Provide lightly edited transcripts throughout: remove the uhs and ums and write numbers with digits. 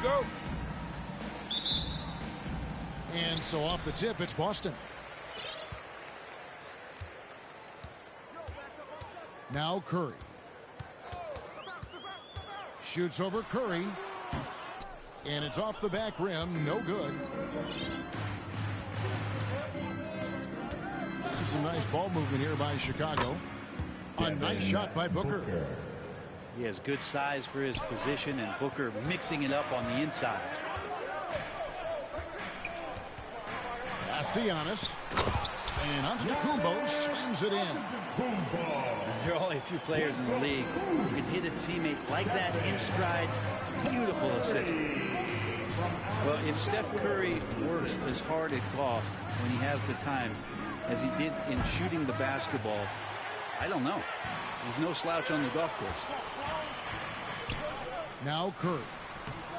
go. And so off the tip, it's Boston. Now Curry. Shoots over Curry. And it's off the back rim. No good. And some nice ball movement here by Chicago. A nice shot by Booker. He has good size for his position, and Booker mixing it up on the inside. Pass to Giannis. And Antetokounmpo slams it in. There are only a few players in the league who can hit a teammate like that in stride. Beautiful assist. Well, if Steph Curry works as hard at golf when he has the time as he did in shooting the basketball, I don't know. He's no slouch on the golf course. Now Curry.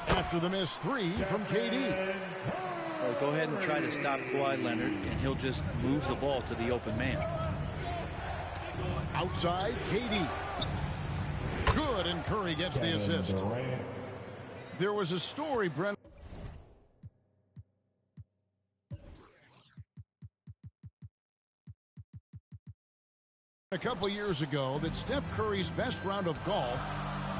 After the missed three from KD. Well, go ahead and try to stop Kawhi Leonard, and he'll just move the ball to the open man. Outside, KD. Good, and Curry gets the assist. There was a story, Brent. A couple years ago that Steph Curry's best round of golf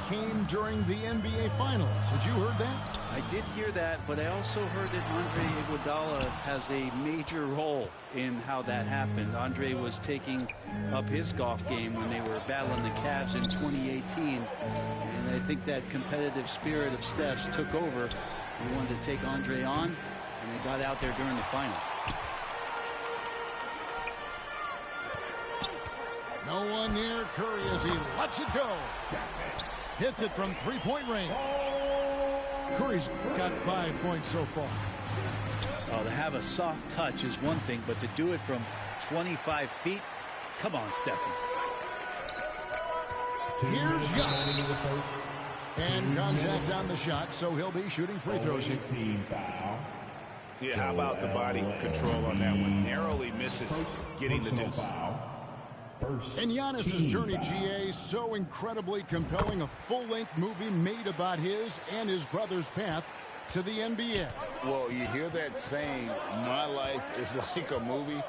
came during the NBA Finals. Had you heard that? I did hear that, but I also heard that Andre Iguodala has a major role in how that happened. Andre was taking up his golf game when they were battling the Cavs in 2018, and I think that competitive spirit of Steph's took over. He wanted to take Andre on, and they got out there during the final. No one near Curry as he lets it go. Hits it from three-point range. Curry's got 5 points so far. Oh, to have a soft touch is one thing, but to do it from 25 feet, come on, Stephen. Here's Giannis. And contact on the shot, so he'll be shooting free throws here. Yeah, how about the body control on that one? Narrowly misses getting the deuce. And Giannis' journey, GA, so incredibly compelling. A full-length movie made about his and his brother's path to the NBA. Well, you hear that saying, my life is like a movie.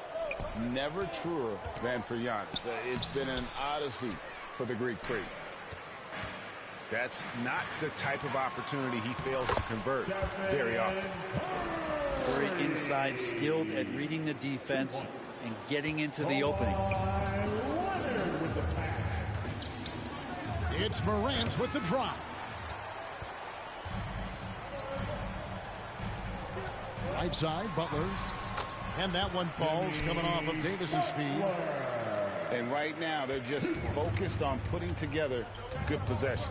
Never truer than for Giannis. It's been an odyssey for the Greek freak. That's not the type of opportunity he fails to convert very often. Very inside, skilled at reading the defense and getting into the opening. It's Morant with the drop. Right side, Butler. And that one falls coming off of Davis's feed. And right now, they're just focused on putting together good possessions.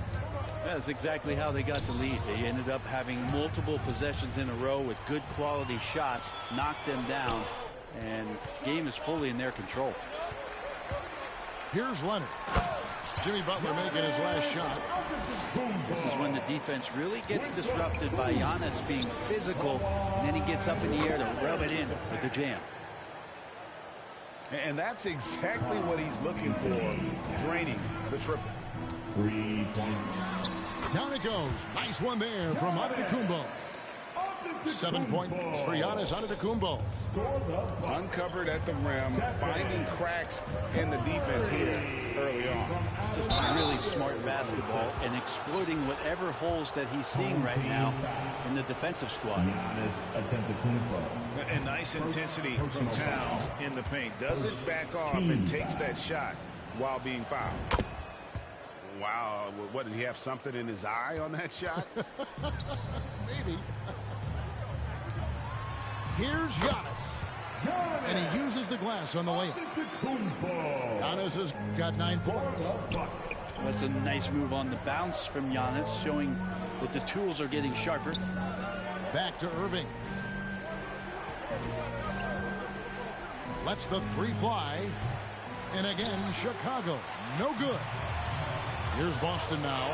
That's exactly how they got the lead. They ended up having multiple possessions in a row with good quality shots, knocked them down, and the game is fully in their control. Here's Leonard. Jimmy Butler making his last shot. This is when the defense really gets disrupted by Giannis being physical, and then he gets up in the air to rub it in with the jam. And that's exactly what he's looking for, draining the triple. 3 points. Down it goes. Nice one there from Antetokounmpo. 7 points for Giannis Antetokounmpo. Uncovered at the rim, finding cracks in the defense here early on. Just really smart basketball and exploiting whatever holes that he's seeing right now in the defensive squad. And nice intensity from Towns in the paint. Doesn't back off and takes that shot while being fouled. Wow, what, did he have something in his eye on that shot? Maybe. Here's Giannis. And he uses the glass on the layup. Giannis has got 9 points. That's a nice move on the bounce from Giannis, showing that the tools are getting sharper. Back to Irving. Lets the three fly. And again, Chicago. No good. Here's Boston now.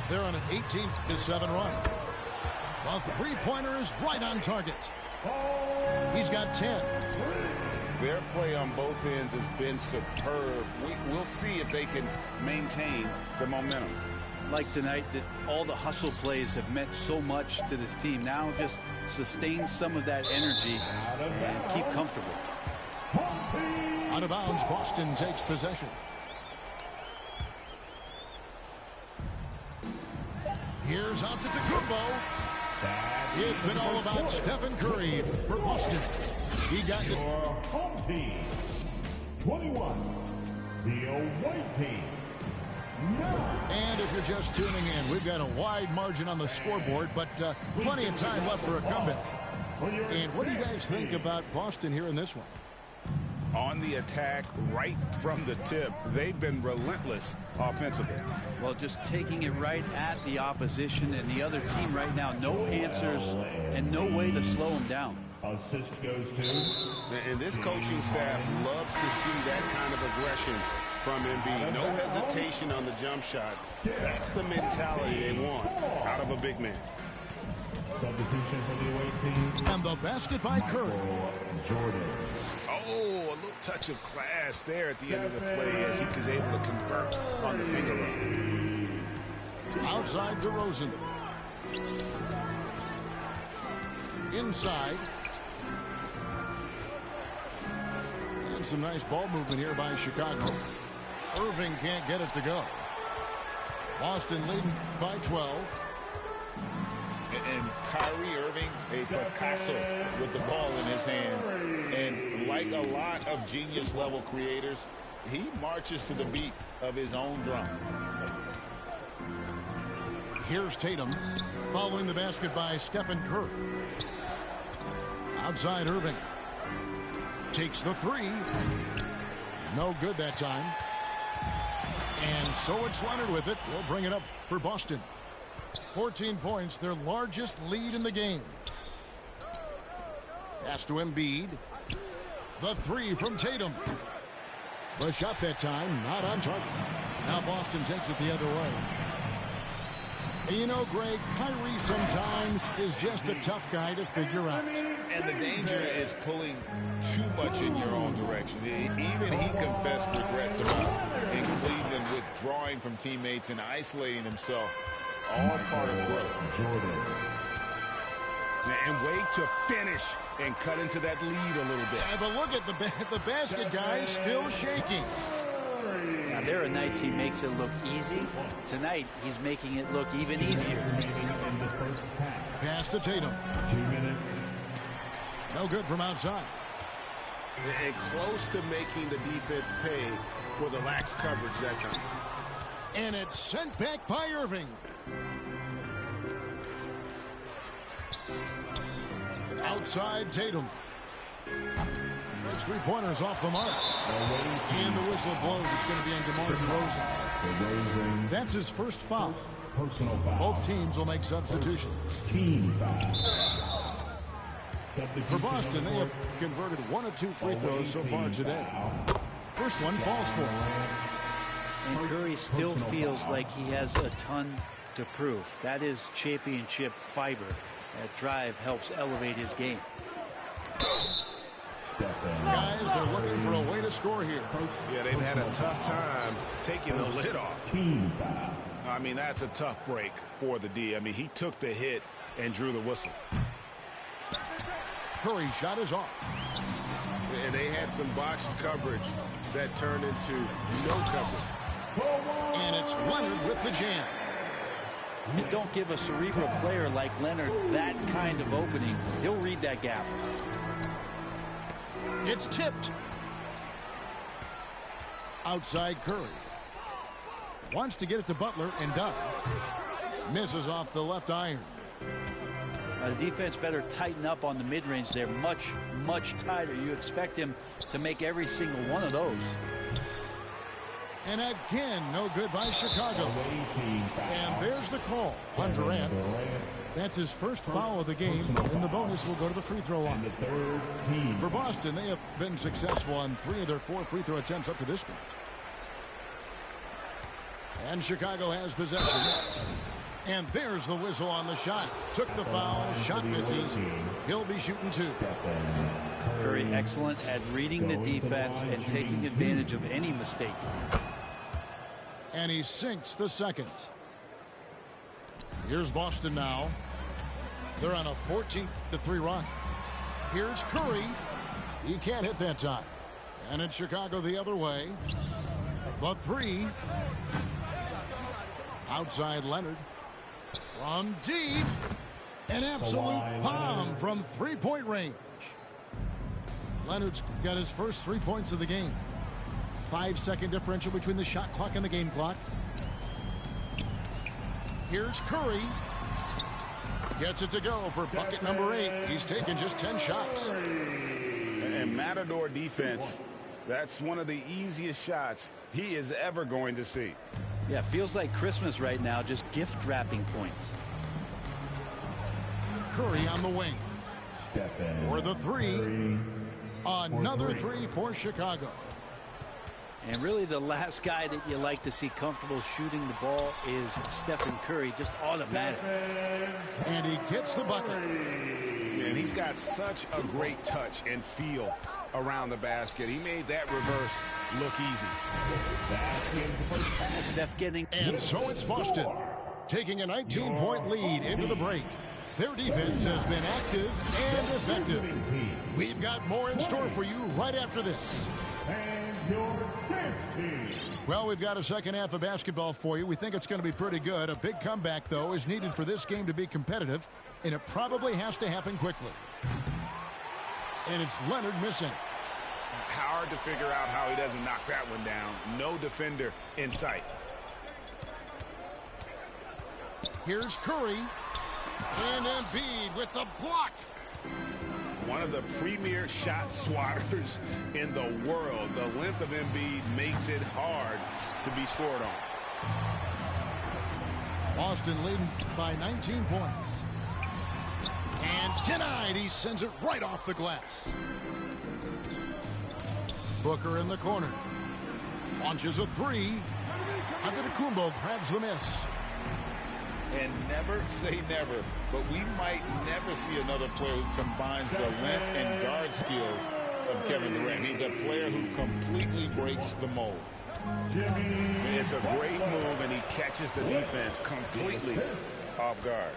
They're on an 18-7 run. The three-pointer is right on target. He's got 10. Their play on both ends has been superb. We'll see if they can maintain the momentum. like tonight that all the hustle plays have meant so much to this team. Now just sustain some of that energy and keep comfortable. Out of bounds, Boston takes possession. Here's out to Tacumbo. It's been all about Stephen Curry for Boston. He got it. Home team, 21. The away team, 9. And if you're just tuning in, we've got a wide margin on the scoreboard, but plenty of time left for a comeback. And what do you guys think about Boston here in this one? On the attack right from the tip, they've been relentless offensively. Well, just taking it right at the opposition and the other team right now. No answers and no way to slow them down. Assist goes to. And this coaching staff loves to see that kind of aggression from Embiid. No hesitation on the jump shots. That's the mentality they want out of a big man. Substitution for the away team. And the basket by Curry. Jordan. Oh, a little touch of class there at the end of the play as he was able to convert on the finger roll. Outside DeRozan. Inside. And some nice ball movement here by Chicago. Irving can't get it to go. Boston leading by 12. And Kyrie Irving, a Picasso with the ball in his hands. And like a lot of genius-level creators, he marches to the beat of his own drum. Here's Tatum, following the basket by Stephen Curry. Outside Irving. Takes the three. No good that time. And so it's Leonard with it. He'll bring it up for Boston. 14 points, their largest lead in the game. Pass to Embiid. The three from Tatum. The shot that time, not on target. Now Boston takes it the other way. And you know, Greg, Kyrie sometimes is just a tough guy to figure out. And the danger is pulling too much in your own direction. Even he confessed regrets about in Cleveland withdrawing from teammates and isolating himself. All part of growth. Jordan. And wait to finish and cut into that lead a little bit. Yeah, but look at the basket guy still shaking. Now, there are nights he makes it look easy. Tonight, he's making it look even easier. Remaining in the first half. Pass to Tatum. 2 minutes. No good from outside. And close to making the defense pay for the lax coverage that time. And it's sent back by Irving. Outside Tatum. Those three-pointers off the mark. And the whistle blows. It's going to be on DeMar DeRozan. DeRozan. That's his first foul. Personal foul. Both teams will make substitutions. Team foul. For Boston, they have converted 1 of 2 free throws so far today. First one falls for him. And Curry still feels like he has a ton to prove. That is championship fiber. That drive helps elevate his game. Guys, they're looking for a way to score here. Yeah, they've had a tough time taking the lid off. Team foul. I mean, that's a tough break for the D. I mean, he took the hit and drew the whistle. Curry's shot is off. And they had some botched coverage that turned into no coverage. And it's Leonard with the jam. And don't give a cerebral player like Leonard that kind of opening. He'll read that gap. It's tipped. Outside Curry. Wants to get it to Butler and does. Misses off the left iron. The defense better tighten up on the mid-range. They're much, much tighter. You expect him to make every single one of those. And again, no good by Chicago. And there's the call on Durant. That's his first foul of the game, and the bonus will go to the free throw line. For Boston, they have been successful on 3 of their 4 free throw attempts up to this point. And Chicago has possession. And there's the whistle on the shot. Took the foul, shot misses. He'll be shooting 2. Curry excellent at reading the defense and taking advantage of any mistake. And he sinks the second. Here's Boston now. They're on a 14-3 run. Here's Curry. He can't hit that time. And it's Chicago the other way. The three. Outside Leonard. From deep. An absolute bomb from three-point range. Leonard's got his first 3 points of the game. 5-second differential between the shot clock and the game clock. Here's Curry. Gets it to go for bucket number 8. He's taken just 10 shots. And Matador defense, that's one of the easiest shots he is ever going to see. Yeah, feels like Christmas right now, just gift wrapping points. Curry on the wing. Stephen For the three. Curry. Another three for Chicago. And really the last guy that you like to see comfortable shooting the ball is Stephen Curry, just automatic. And he gets the bucket. And he's got such a great touch and feel around the basket. He made that reverse look easy. Steph getting... And so it's Boston taking a 19-point lead into the break. Their defense has been active and effective. We've got more in store for you right after this. Well, we've got a second half of basketball for you. We think it's going to be pretty good. A big comeback, though, is needed for this game to be competitive, and it probably has to happen quickly. And it's Leonard missing. Hard to figure out how he doesn't knock that one down. No defender in sight. Here's Curry. And Embiid with the block. One of the premier shot swatters in the world. The length of Embiid makes it hard to be scored on. Boston leading by 19 points. And denied. He sends it right off the glass. Booker in the corner. Launches a three. Antetokounmpo grabs the miss. And never say never, but we might never see another player who combines the length and guard skills of Kevin Durant. He's a player who completely breaks the mold. It's a great move, and he catches the defense completely off guard.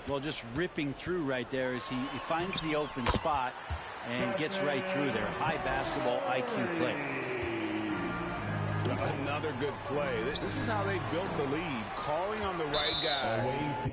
Well, just ripping through right there as he finds the open spot and gets right through there. High basketball IQ play. Another good play. This is how they built the lead, calling on the right guys.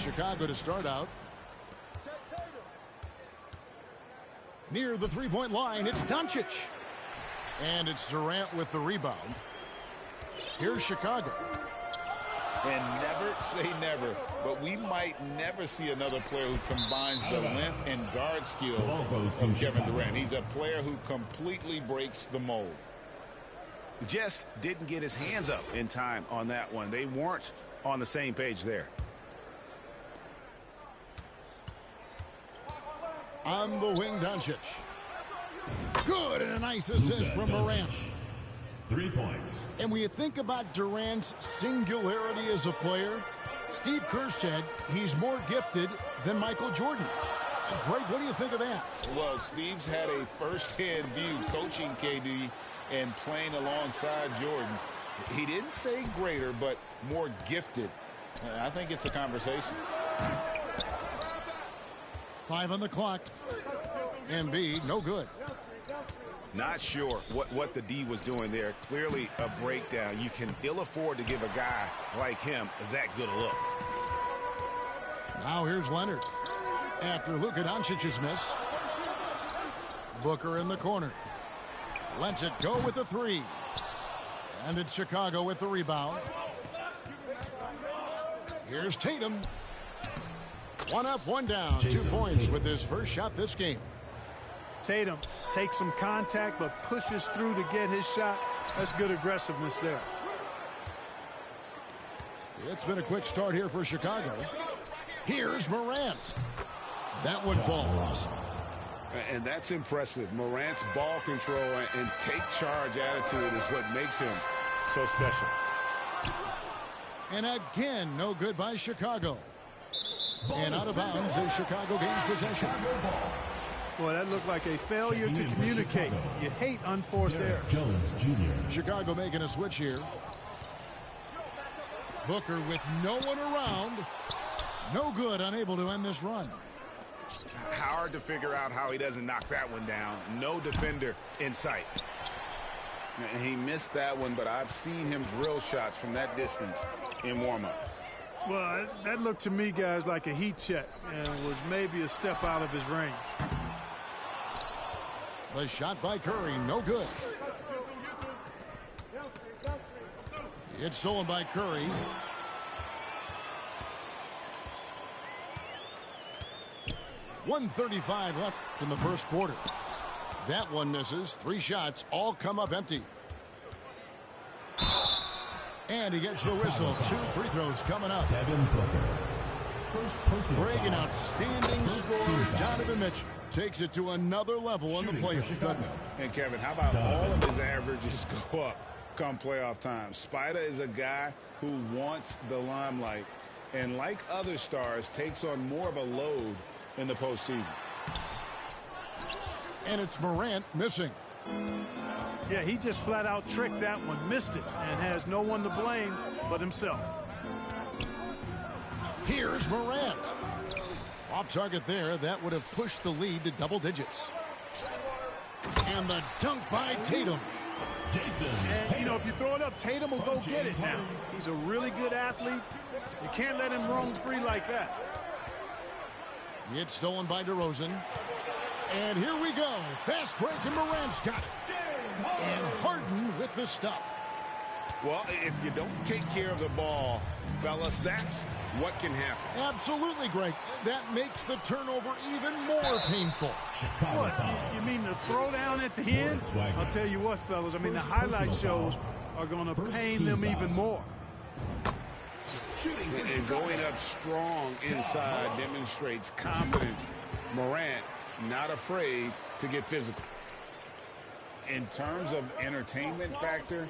Chicago to start out. Near the three-point line, it's Doncic. And it's Durant with the rebound. Here's Chicago. And never say never, but we might never see another player who combines the length and guard skills of Kevin Durant. He's a player who completely breaks the mold. Just didn't get his hands up in time on that one. They weren't on the same page there. On the wing, Doncic. Good, and a nice assist from Morant. 3 points. And when you think about Durant's singularity as a player, Steve Kerr said he's more gifted than Michael Jordan. Greg, what do you think of that? Well, Steve's had a first-hand view coaching KD and playing alongside Jordan. He didn't say greater, but more gifted. I think it's a conversation. 5 on the clock. Embiid, no good. Not sure what the D was doing there. Clearly a breakdown. You can ill afford to give a guy like him that good a look. Now here's Leonard. After Luka Doncic's miss. Booker in the corner. Lets it go with the three. And it's Chicago with the rebound. Here's Tatum. One up, one down. 2 points with his first shot this game. Tatum takes some contact but pushes through to get his shot. That's good aggressiveness there. It's been a quick start here for Chicago. Here's Morant. That one falls. And that's impressive. Morant's ball control and take charge attitude is what makes him so special. And again, no good by Chicago. And out of bounds as Chicago gains possession. Boy, that looked like a failure to communicate. You hate unforced errors. Jones Jr. Chicago making a switch here. Booker with no one around. No good, unable to end this run. Hard to figure out how he doesn't knock that one down. No defender in sight. And he missed that one, but I've seen him drill shots from that distance in warm-ups. Well, that looked to me, guys, like a heat check and was maybe a step out of his range. The shot by Curry, no good. It's stolen by Curry. .135 left in the first quarter. That one misses. 3 shots, all come up empty. And he gets the whistle. 2 free throws coming up. Devin Booker. First personal Greg, an foul. outstanding scorer, Donovan Mitchell, takes it to another level in the playoffs. And Kevin, how about all of his averages go up come playoff time? Spider is a guy who wants the limelight, and like other stars, takes on more of a load in the postseason. And it's Morant missing. Yeah, he just flat out tricked that one, missed it, and has no one to blame but himself. Here's Morant. Off target there. That would have pushed the lead to double digits. And the dunk by Tatum. And, you know, if you throw it up, Tatum will go get it now. He's a really good athlete. You can't let him roam free like that. It's stolen by DeRozan. And here we go. Fast break, and Morant's got it. And Harden with the stuff. Well, if you don't take care of the ball, fellas, that's what can happen. Absolutely, Greg. That makes the turnover even more painful. What, you mean the throwdown at the end? I'll tell you what, fellas. I mean, the highlight shows are going to pain them even more. And going up strong inside demonstrates confidence. Morant not afraid to get physical. In terms of entertainment factor,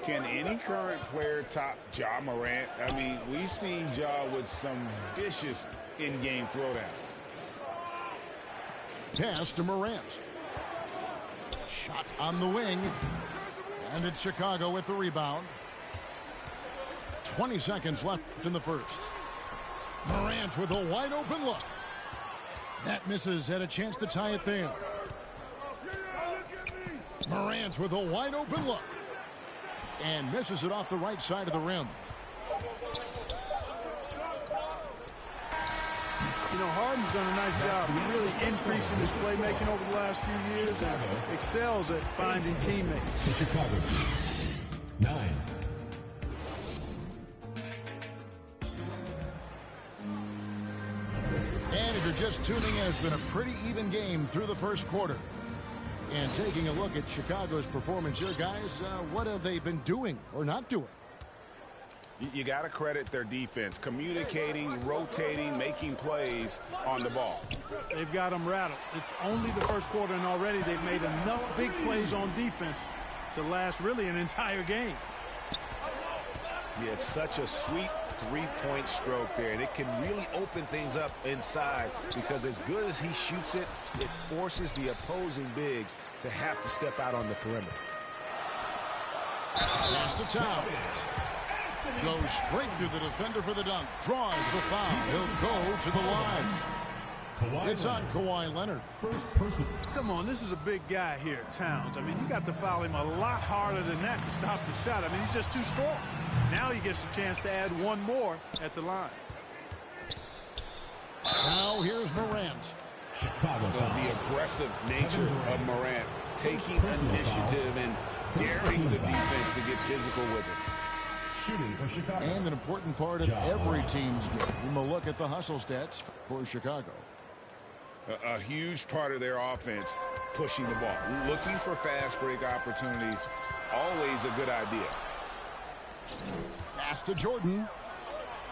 can any current player top Ja Morant? I mean, we've seen Ja with some vicious in-game throwdown. Pass to Morant. Shot on the wing. And it's Chicago with the rebound. 20 seconds left in the first. Morant with a wide open look. That misses. Had a chance to tie it there. Morant with a wide open look. And misses it off the right side of the rim. know, Harden's done a nice job really increasing his playmaking over the last few years and excels at finding teammates. The Chicago team. 9. And if you're just tuning in, it's been a pretty even game through the first quarter. And taking a look at Chicago's performance here, guys, what have they been doing or not doing? You got to credit their defense, communicating, rotating, making plays on the ball. They've got them rattled. It's only the first quarter, and already they've made enough big plays on defense to last really an entire game. Yeah, it's such a sweet three-point stroke there, and it can really open things up inside because as good as he shoots it, it forces the opposing bigs to have to step out on the perimeter. Pass to Towns. Goes straight through the defender for the dunk. Draws the foul. He'll go to the line. It's on Kawhi Leonard. First person. Come on, this is a big guy here, Towns. I mean, you got to foul him a lot harder than that to stop the shot. I mean, he's just too strong. Now he gets a chance to add one more at the line. Now here's Morant. Chicago. The aggressive nature of Morant, taking initiative and daring the defense to get physical with it. Shooting for Chicago. And an important part of every team's game. We'll look at the hustle stats for Chicago. A huge part of their offense, pushing the ball. Looking for fast break opportunities, always a good idea. Pass to Jordan.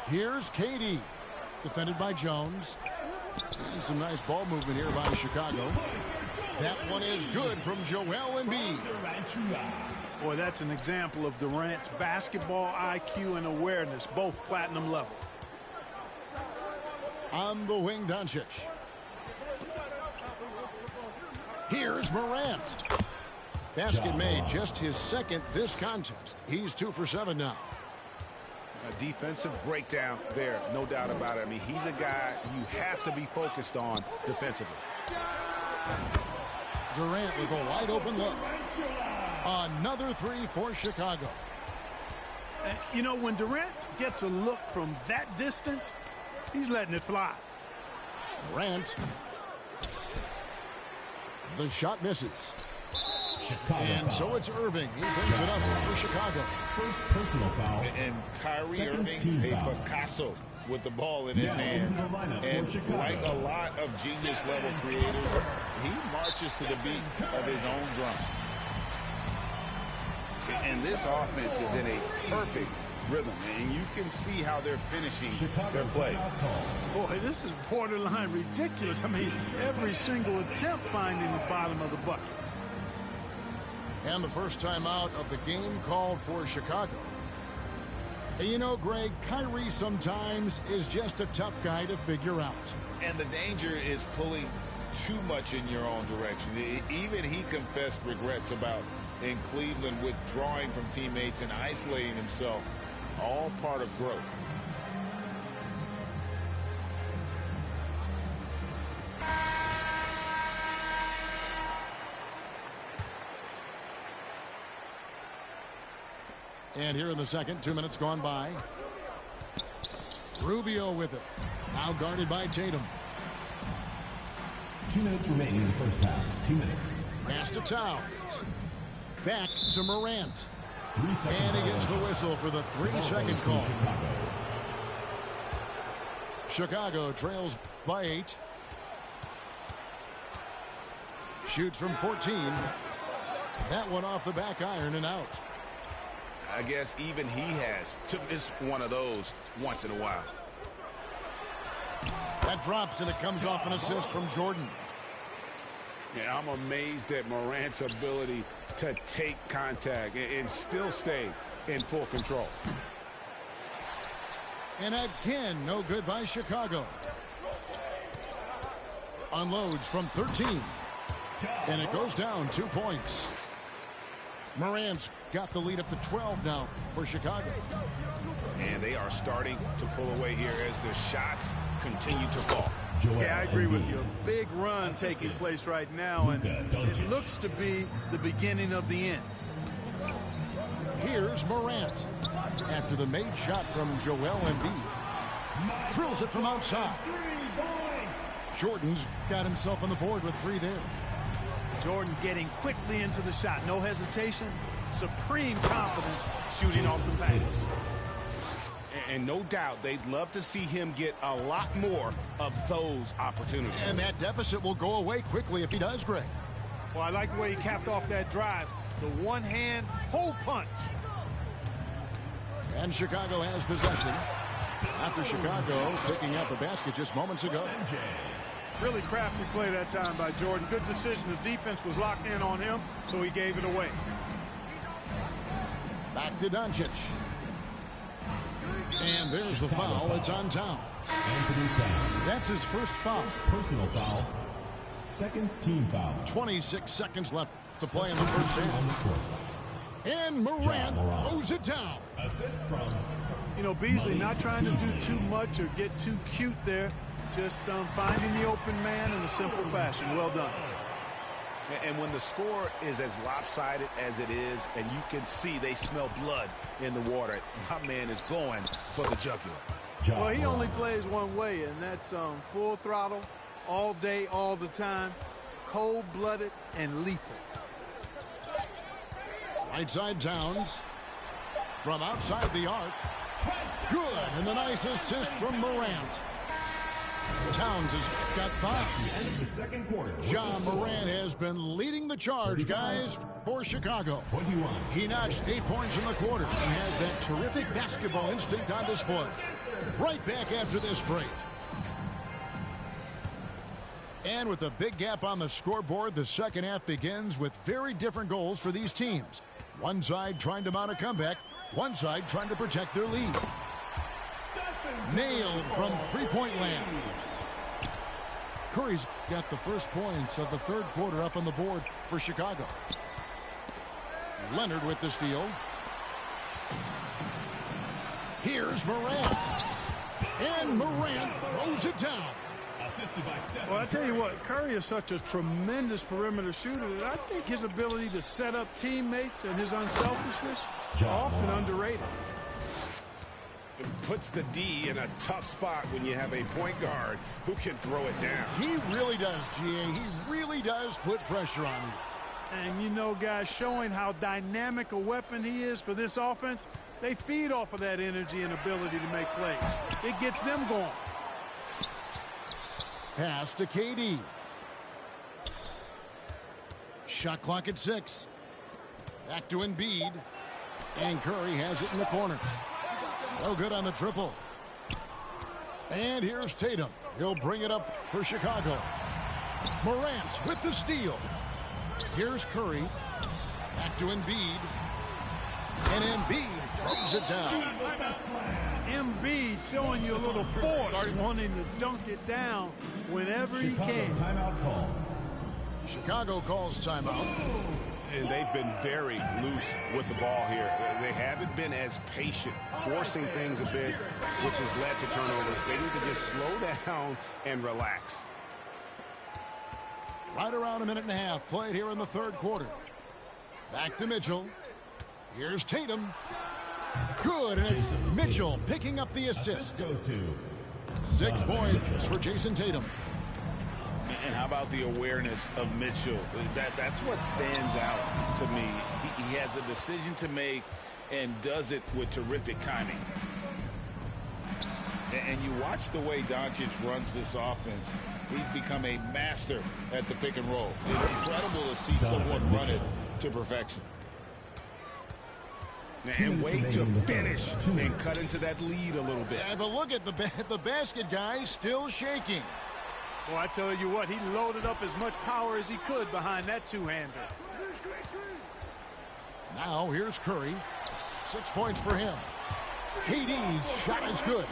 Here's Katie. Defended by Jones. And some nice ball movement here by Chicago. That one is good from Joel Embiid. Boy, that's an example of Durant's basketball IQ and awareness, both platinum level. On the wing, Doncic. Here's Morant. Basket made, just his second this contest. He's 2 for 7 now. A defensive breakdown there, no doubt about it. I mean, he's a guy you have to be focused on defensively. Durant with a wide open look. Another three for Chicago. You know, when Durant gets a look from that distance, he's letting it fly. Durant. The shot misses. Chicago And foul. so it's Irving. He brings it up for Chicago. First personal foul. And Kyrie Second Irving, team a foul. Picasso with the ball in his Now hands. into the lineup for And Chicago. like a lot of genius-level creators, he marches to the beat of his own drum. And this offense is in a perfect rhythm, and you can see how they're finishing their play. Boy, this is borderline ridiculous. I mean, every single attempt finding the bottom of the bucket. And the first time out of the game called for Chicago. And you know, Greg, Kyrie sometimes is just a tough guy to figure out. And the danger is pulling too much in your own direction. Even he confessed regrets about in Cleveland withdrawing from teammates and isolating himself. All part of growth. And here in the second, 2 minutes gone by. Rubio with it. Now guarded by Tatum. 2 minutes remaining in the first half. 2 minutes. Pass to Towns. Back to Morant. 3 seconds. And he gets the whistle for the 3-second call. Chicago trails by 8. Shoots from 14. That one off the back iron and out. I guess even he has to miss one of those once in a while. That drops, and it comes off an assist from Jordan. Yeah, I'm amazed at Morant's ability to take contact and still stay in full control. And again, no good by Chicago. Unloads from 13. And it goes down 2 points. Morant's got the lead up to 12 now for Chicago. And they are starting to pull away here as the shots continue to fall. Yeah, I agree with you. A big run taking place right now, and it looks to be the beginning of the end. Here's Morant. After the made shot from Joel Embiid. Drills it from outside. Jordan's got himself on the board with 3 there. Jordan getting quickly into the shot. No hesitation. Supreme confidence shooting off the pass. And no doubt they'd love to see him get a lot more of those opportunities. And that deficit will go away quickly if he does, Greg. Well, I like the way he capped off that drive. The one-hand hole punch. And Chicago has possession after Chicago picking up a basket just moments ago. Really crafty play that time by Jordan. Good decision. The defense was locked in on him, so he gave it away. Back to Doncic. And there's the foul. It's on Towns. Anthony Towns. That's his first foul. Personal foul. Second team foul. 26 seconds left to play in the first half. And Morant throws it down. Assist from... You know, Beasley not trying to do too much or get too cute there. Just finding the open man in a simple fashion. Well done. And when the score is as lopsided as it is, and you can see they smell blood in the water, my man is going for the jugular. Well, he only plays one way, and that's full throttle, all day, all the time, cold-blooded and lethal. Right side Towns. From outside the arc. Good. And the nice assist from Morant. Towns has got 5. End of the second quarter. John Morant has been leading the charge, guys, for Chicago. 21. He notched 8 points in the quarter and has that terrific basketball instinct on display. Right back after this break. And with a big gap on the scoreboard, the second half begins with very different goals for these teams. One side trying to mount a comeback, one side trying to protect their lead. Nailed from three-point land. Curry's got the first points of the third quarter up on the board for Chicago. Leonard with the steal. Here's Morant. And Morant throws it down. Assisted by Stephen. Well, I tell you what, Curry is such a tremendous perimeter shooter that I think his ability to set up teammates and his unselfishness are often underrated. It puts the D in a tough spot when you have a point guard who can throw it down. He really does, GA. He really does put pressure on you. And you know, guys, showing how dynamic a weapon he is for this offense, they feed off of that energy and ability to make plays. It gets them going. Pass to KD. Shot clock at 6. Back to Embiid. And Curry has it in the corner. No good on the triple. And here's Tatum. He'll bring it up for Chicago. Morant with the steal. Here's Curry. Back to Embiid. And Embiid throws it down. Embiid showing you a little force, wanting to dunk it down whenever he can. Timeout call. Chicago calls timeout. And they've been very loose with the ball here. They haven't been as patient, forcing things a bit, which has led to turnovers. They need to just slow down and relax. Right around a minute and a half played here in the third quarter. Back to Mitchell. Here's Tatum. Good, and it's Mitchell picking up the assist. Goes to 6 points for Jason Tatum. And how about the awareness of Mitchell? That's what stands out to me. He has a decision to make and does it with terrific timing. And you watch the way Doncic runs this offense. He's become a master at the pick and roll. It's incredible to see someone run it to perfection. And wait to finish and cut into that lead a little bit. Yeah, but look at the basket guy still shaking. Well, I tell you what, he loaded up as much power as he could behind that two-hander. Now here's Curry. 6 points for him. KD's shot is good.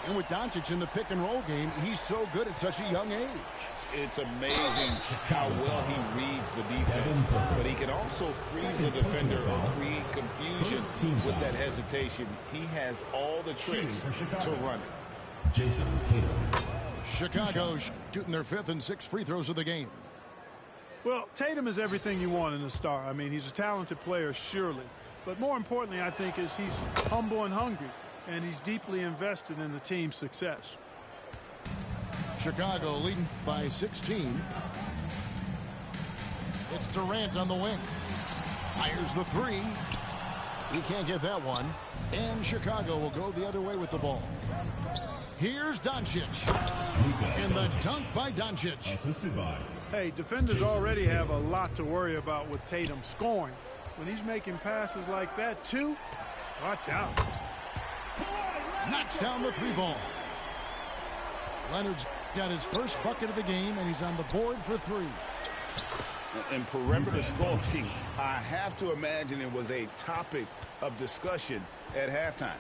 And with Doncic in the pick and roll game, he's so good at such a young age. It's amazing how well he reads the defense, but he can also freeze the defender or create confusion with that hesitation. He has all the tricks to run it. Jason Tatum. Chicago shooting their 5th and 6th free throws of the game. Well, Tatum is everything you want in a star. I mean, he's a talented player, surely. But more importantly, I think, is he's humble and hungry, and he's deeply invested in the team's success. Chicago leading by 16. It's Durant on the wing. Fires the three. He can't get that one. And Chicago will go the other way with the ball. Here's Doncic. And the dunk by Doncic. Assisted by. Hey, defenders already have a lot to worry about with Tatum scoring. When he's making passes like that, too, watch out. Knocks down the three ball. Leonard's got his first bucket of the game, and he's on the board for three. And perimeter scoring, I have to imagine it was a topic of discussion at halftime.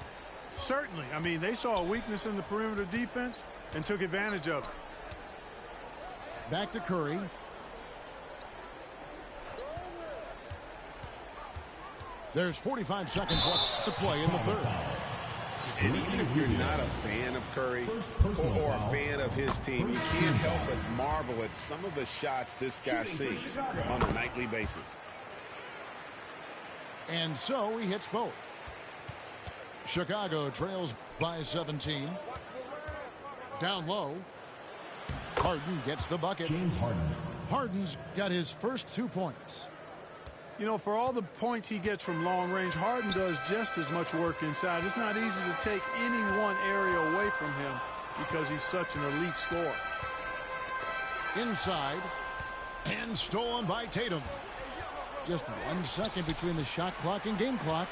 Certainly. I mean, they saw a weakness in the perimeter defense and took advantage of it. Back to Curry. There's 45 seconds left to play in the third. And even if you're not a fan of Curry or a fan of his team, you can't help but marvel at some of the shots this guy sees on a nightly basis. And so he hits both. Chicago trails by 17. Down low. Harden gets the bucket. James Harden. Harden's got his first 2 points. You know, for all the points he gets from long range, Harden does just as much work inside. It's not easy to take any one area away from him because he's such an elite scorer. Inside. And stolen by Tatum. Just 1 second between the shot clock and game clock.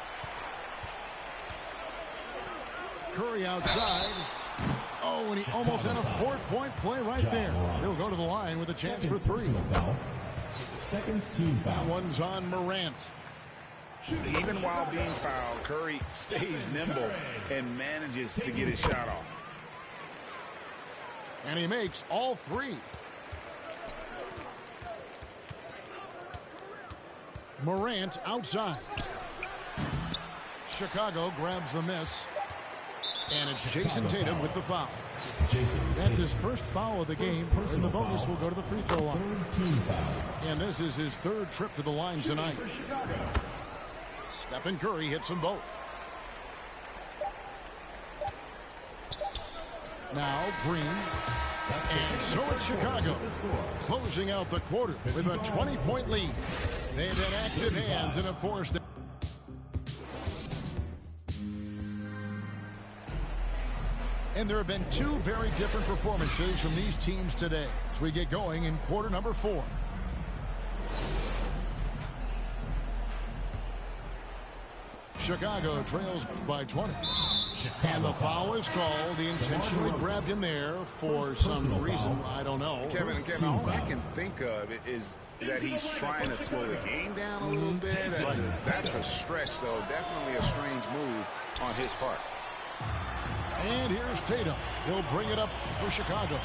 Curry outside. Oh, and he almost had a 4-point play right there. He'll go to the line with a chance for three. Second team foul. That one's on Morant. Even while being fouled, Curry stays nimble and manages to get his shot off. And he makes all three. Morant outside. Chicago grabs the miss. And it's Jason Tatum with the foul. That's his first foul of the game, and the bonus will go to the free throw line. And this is his third trip to the line tonight. Stephen Curry hits them both. Now Green. And so it's Chicago closing out the quarter with a 20-point lead. They've had active hands and have forced it. And there have been two very different performances from these teams today as we get going in quarter number 4. Chicago trails by 20. And the foul is called. He intentionally grabbed him there for some reason. I don't know. Kevin, all I can think of is that he's trying to slow the game down a little bit. That's a stretch, though. Definitely a strange move on his part. And here's Tatum. He'll bring it up for Chicago.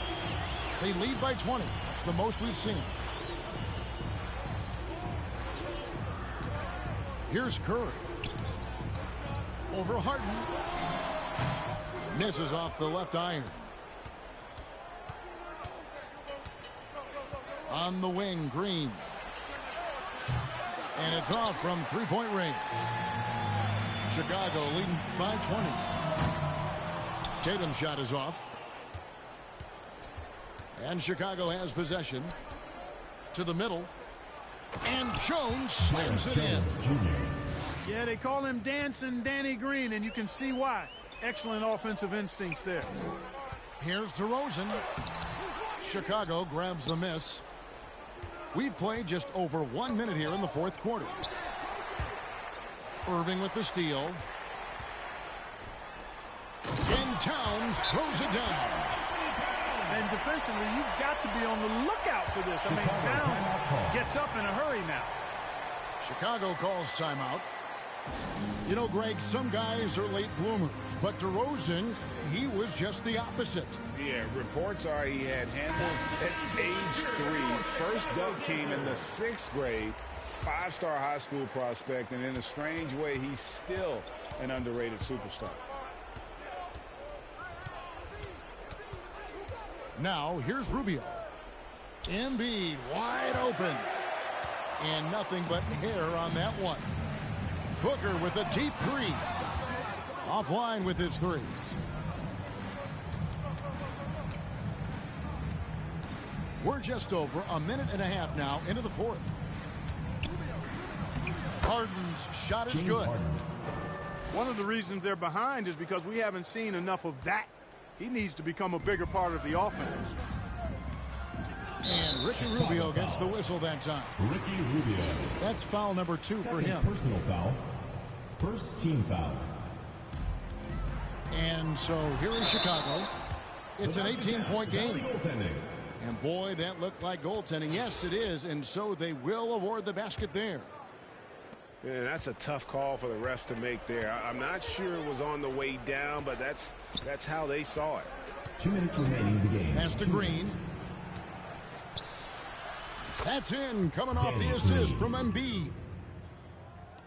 They lead by 20. It's the most we've seen. Here's Curry. Over Harden. Misses off the left iron. On the wing, Green. And it's off from three-point range. Chicago leading by 20. Tatum's shot is off. And Chicago has possession. To the middle. And Jones slams it in. Yeah, they call him Dancing Danny Green, and you can see why. Excellent offensive instincts there. Here's DeRozan. Chicago grabs the miss. We've played just over 1 minute here in the fourth quarter. Irving with the steal. And Towns throws it down. And defensively, you've got to be on the lookout for this. I mean, Towns gets up in a hurry now. Chicago calls timeout. You know, Greg, some guys are late bloomers, but DeRozan, he was just the opposite. Yeah, reports are he had handles at age 3. First dunk came in the 6th grade. 5-star high school prospect, and in a strange way, he's still an underrated superstar. Now, here's Rubio. Embiid wide open. And nothing but hair on that one. Booker with a deep 3. Offline with his 3. We're just over a minute and a half now into the fourth. Harden's shot is good. One of the reasons they're behind is because we haven't seen enough of that. He needs to become a bigger part of the offense. And Ricky Rubio gets the whistle that time. Ricky Rubio. That's foul number 2 for him. Personal foul. First team foul. And so here is Chicago. It's an 18-point game. And boy, that looked like goaltending. Yes, it is. And so they will award the basket there. Yeah, that's a tough call for the refs to make there. I'm not sure it was on the way down, but that's how they saw it. 2 minutes remaining in the game. Pass to Green. That's in, coming off the assist from Embiid.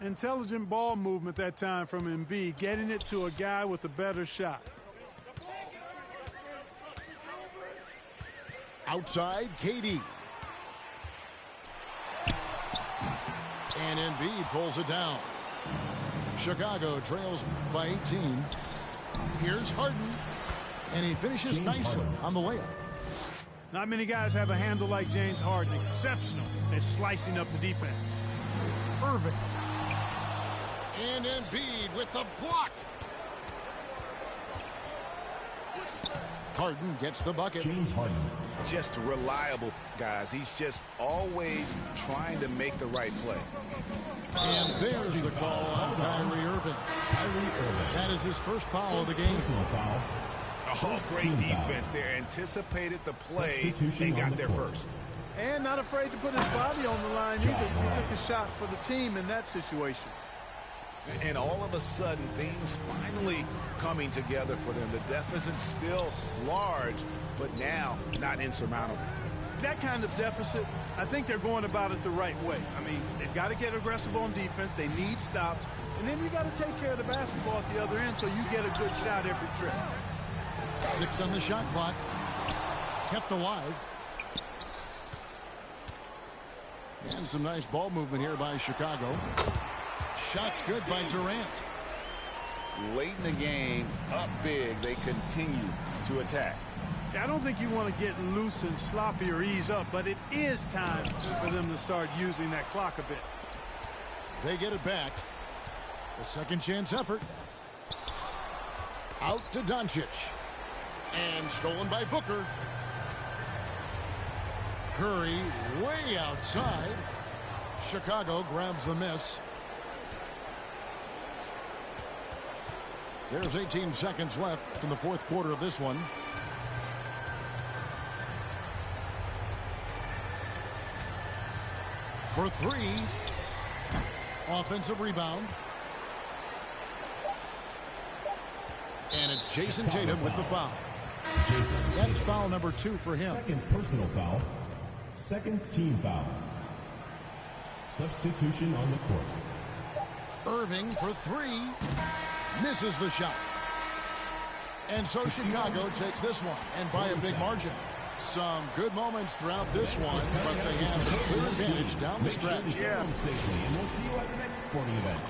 Intelligent ball movement that time from Embiid, getting it to a guy with a better shot. Outside, KD. And Embiid pulls it down. Chicago trails by 18. Here's Harden. And he finishes nicely on the layup. Not many guys have a handle like James Harden. Exceptional at slicing up the defense. Irving. And Embiid with the block. Harden gets the bucket. James Harden. Just reliable, guys. He's just always trying to make the right play. And there's the call on Kyrie Irving. That is his first foul of the game. Personal foul. Oh, great defense there. Anticipated the play and got there first. And not afraid to put his body on the line either. He took a shot for the team in that situation. And all of a sudden, things finally coming together for them. The deficit's still large, but now not insurmountable. That kind of deficit, I think they're going about it the right way. I mean, they've got to get aggressive on defense. They need stops. And then you got to take care of the basketball at the other end so you get a good shot every trip. 6 on the shot clock. Kept alive. And some nice ball movement here by Chicago. Shots good by Durant. Late in the game, up big, they continue to attack. I don't think you want to get loose and sloppy or ease up, but it is time for them to start using that clock a bit. They get it back. A second chance effort. Out to Doncic. And stolen by Booker. Curry way outside. Chicago grabs the miss. There's 18 seconds left in the fourth quarter of this one. For 3. Offensive rebound. And it's Jason Tatum with the foul. That's foul number 2 for him. Second personal foul. Second team foul. Substitution on the court. Irving for 3. Misses the shot. And so Chicago takes this one, and by a big margin. Some good moments throughout this one, but they have a clear advantage down the stretch. Yeah. And we'll see you at the next sporting event.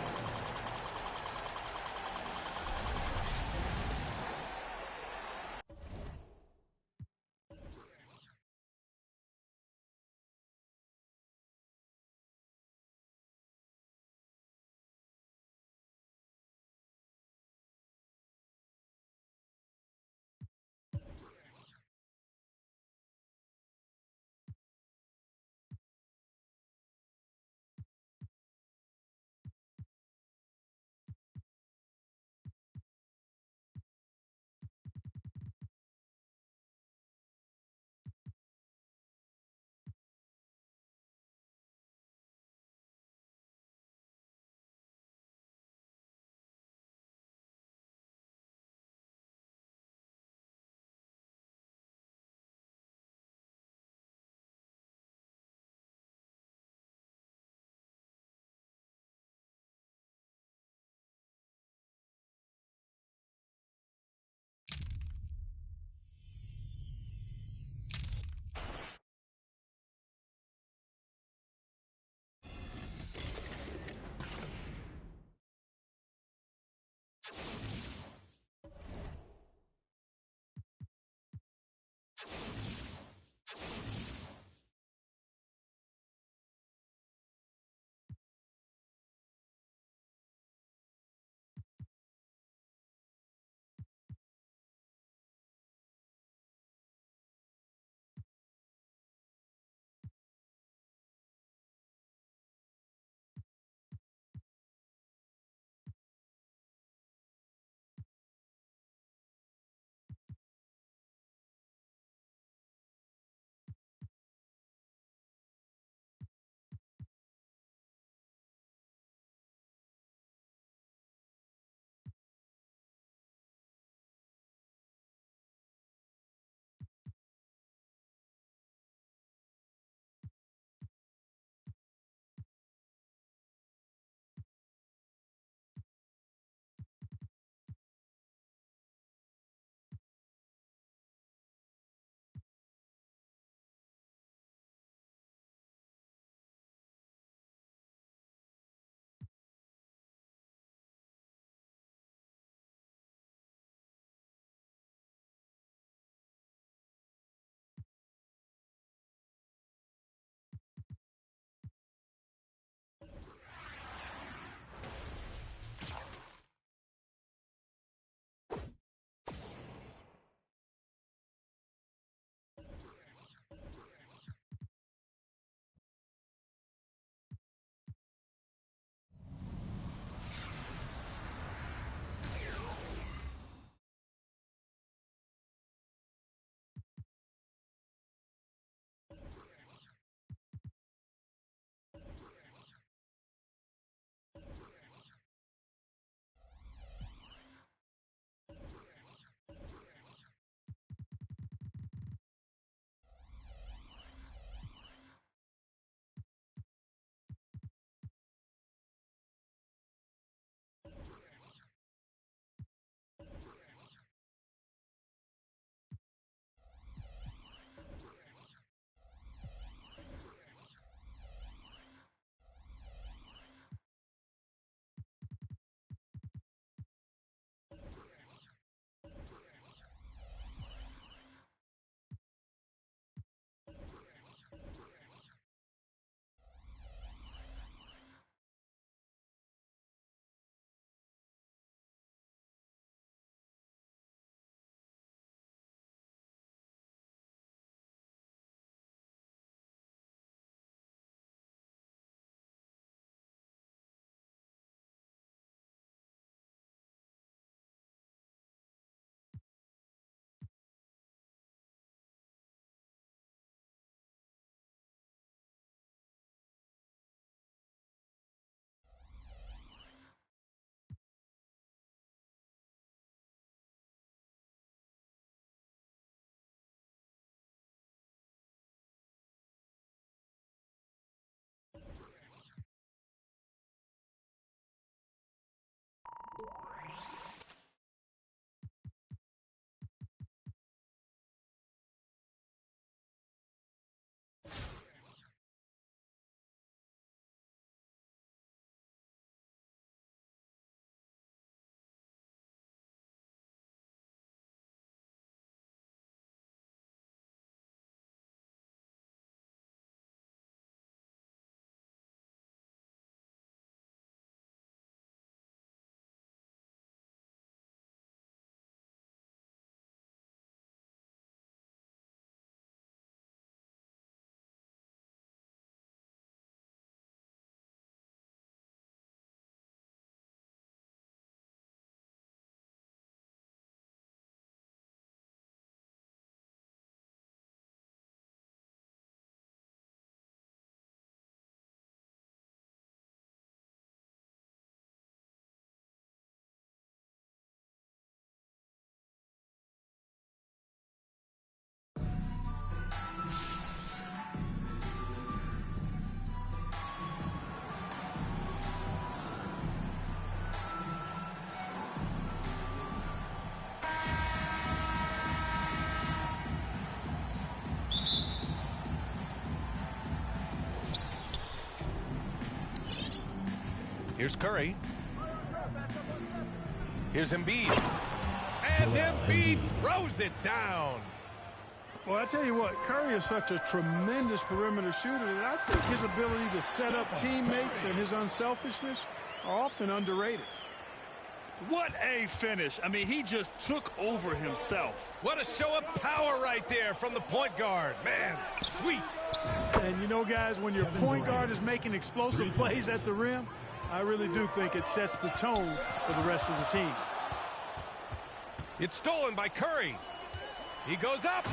Here's Curry. Here's Embiid. And Embiid throws it down. Well, I tell you what, Curry is such a tremendous perimeter shooter that I think his ability to set up teammates and his unselfishness are often underrated. What a finish. I mean, he just took over himself. What a show of power right there from the point guard. Man, sweet. And, you know, guys, when your point guard is making explosive plays at the rim, I really do think it sets the tone for the rest of the team. It's stolen by Curry. He goes up.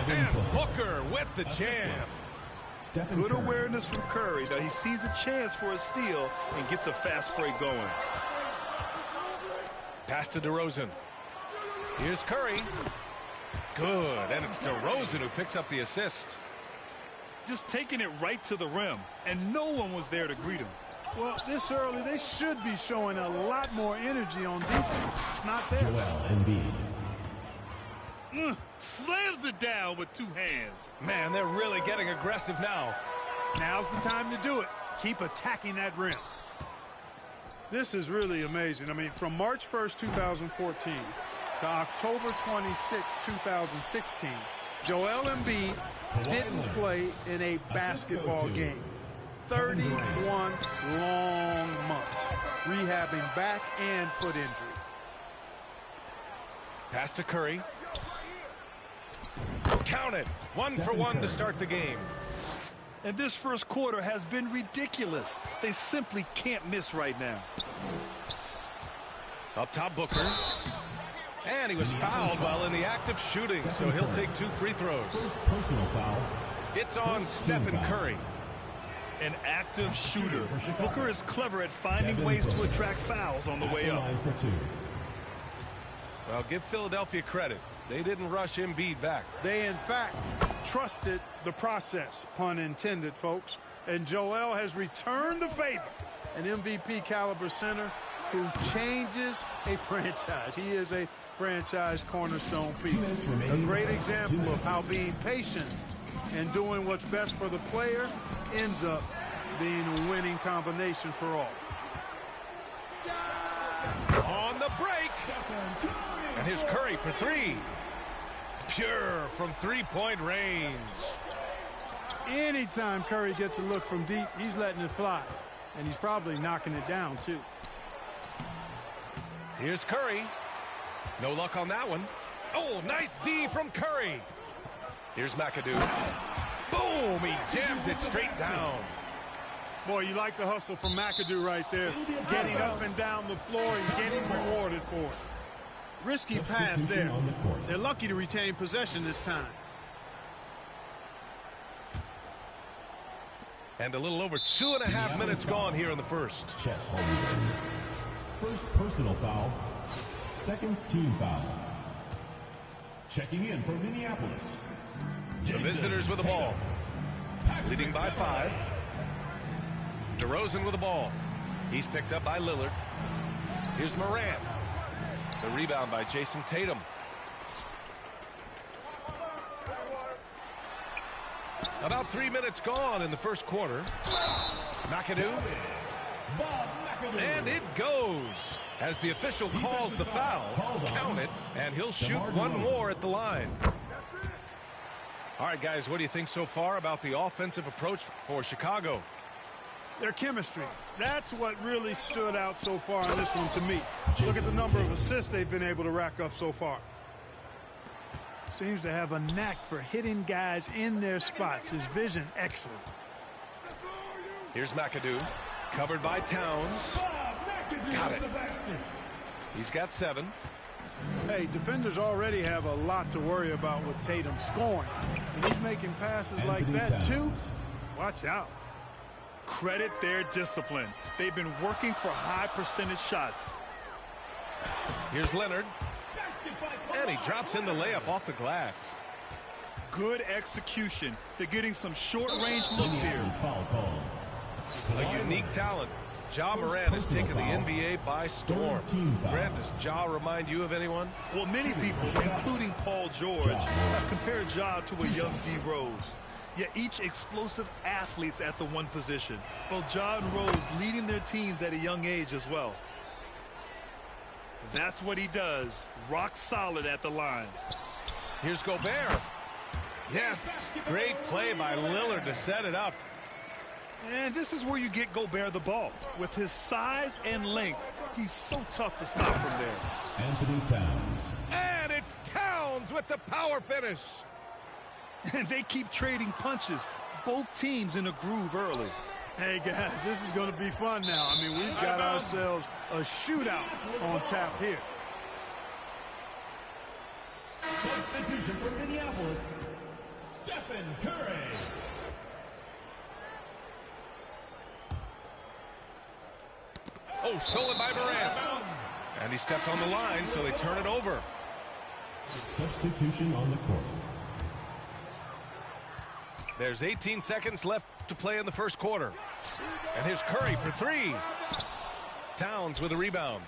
And Booker with the jam. Good awareness from Curry. Now he sees a chance for a steal and gets a fast break going. Pass to DeRozan. Here's Curry. Good. And it's DeRozan who picks up the assist. Just taking it right to the rim. And no one was there to greet him. Well, this early, they should be showing a lot more energy on defense. It's not there. Joel Embiid. Slams it down with two hands. Man, they're really getting aggressive now. Now's the time to do it. Keep attacking that rim. This is really amazing. I mean, from March 1st, 2014 to October 26, 2016, Joel Embiid didn't play in a basketball game. 31 long months rehabbing back and foot injury. Pass to Curry. Count it. 1 for 1 to start the game. And this first quarter has been ridiculous. They simply can't miss right now. Up top, Booker. And he was fouled while in the act of shooting, so he'll take 2 free throws. First personal foul. It's on Stephen Curry. An active shooter. Booker is clever at finding ways to attract fouls on the way up. For 2. Well, give Philadelphia credit. They didn't rush Embiid back. They, in fact, trusted the process, pun intended, folks. And Joel has returned the favor. An MVP caliber center who changes a franchise. He is a franchise cornerstone piece. A great example of how being patient and doing what's best for the player ends up being a winning combination for all. On the break. And here's Curry for 3. Pure from three-point range. Anytime Curry gets a look from deep, he's letting it fly. And he's probably knocking it down, too. Here's Curry. No luck on that one. Oh, nice D from Curry. Here's McAdoo. Boom! He jams it straight down. Boy, you like the hustle from McAdoo right there. Getting up and down the floor and getting rewarded for it. Risky pass there. They're lucky to retain possession this time. And a little over 2.5 minutes gone here in the first. Chet Holmgren. First personal foul. Second team foul. Checking in for Minneapolis. The visitors with the ball. Leading by 5. DeRozan with the ball. He's picked up by Lillard. Here's Morant. The rebound by Jason Tatum. About 3 minutes gone in the first quarter. McAdoo. And it goes. As the official calls the foul, count it, and he'll shoot one more at the line. All right, guys, what do you think so far about the offensive approach for Chicago? Their chemistry. That's what really stood out so far in this one to me. Look at the number of assists they've been able to rack up so far. Seems to have a knack for hitting guys in their spots. His vision, excellent. Here's McAdoo. Covered by Towns. Got it. He's got 7. Hey, defenders already have a lot to worry about with Tatum scoring. And he's making passes like that, too. Watch out. Credit their discipline. They've been working for high percentage shots. Here's Leonard. And he drops in the layup off the glass. Good execution. They're getting some short-range looks here. A unique talent. Ja Morant has taken the NBA by storm. Grant, does Ja remind you of anyone? Well, many people, including Paul George, have compared Ja to a young D. Rose. Yeah, each explosive athletes at the one position. Both Ja and Rose leading their teams at a young age as well. That's what he does. Rock solid at the line. Here's Gobert. Yes, great play by Lillard to set it up. And this is where you get Gobert the ball. With his size and length, he's so tough to stop from there. Anthony Towns. And it's Towns with the power finish. And they keep trading punches. Both teams in a groove early. Hey, guys, this is going to be fun now. I mean, we've got ourselves a shootout on tap here. Substitution for Minneapolis, Stephen Curry. Oh, stolen by Morant. And he stepped on the line, so they turn it over. Substitution on the court. There's 18 seconds left to play in the first quarter. And here's Curry for three. Towns with a rebound.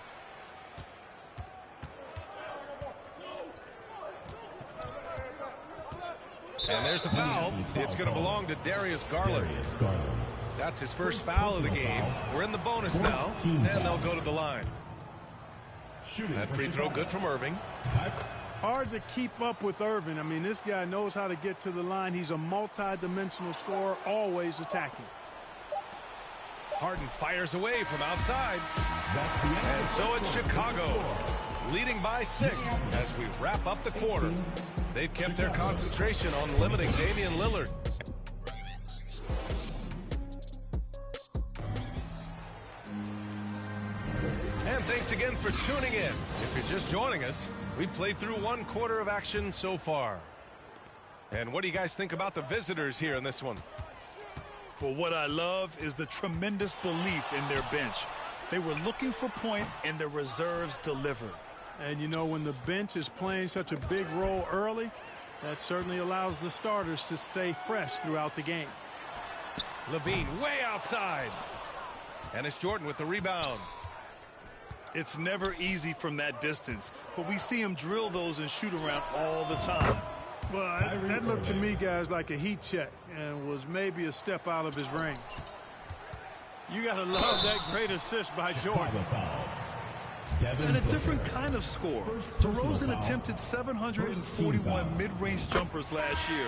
And there's the foul. It's going to belong to Darius Garland. That's his first foul of the game. We're in the bonus now, and they'll go to the line. That free throw good from Irving. Hard to keep up with Irving. I mean, this guy knows how to get to the line. He's a multi-dimensional scorer, always attacking. Harden fires away from outside. And so it's Chicago, leading by 6 as we wrap up the quarter. They've kept their concentration on limiting Damian Lillard. And thanks again for tuning in. If you're just joining us, we played through one quarter of action so far. And what do you guys think about the visitors here in this one? Well, what I love is the tremendous belief in their bench. They were looking for points, and their reserves delivered. And, you know, when the bench is playing such a big role early, that certainly allows the starters to stay fresh throughout the game. Levine way outside. And it's Jordan with the rebound. It's never easy from that distance, but we see him drill those and shoot around all the time. Well, that looked to me, guys, like a heat check and was maybe a step out of his range. You got to love that great assist by Jordan. And a different kind of score. DeRozan attempted 741 mid-range jumpers last year,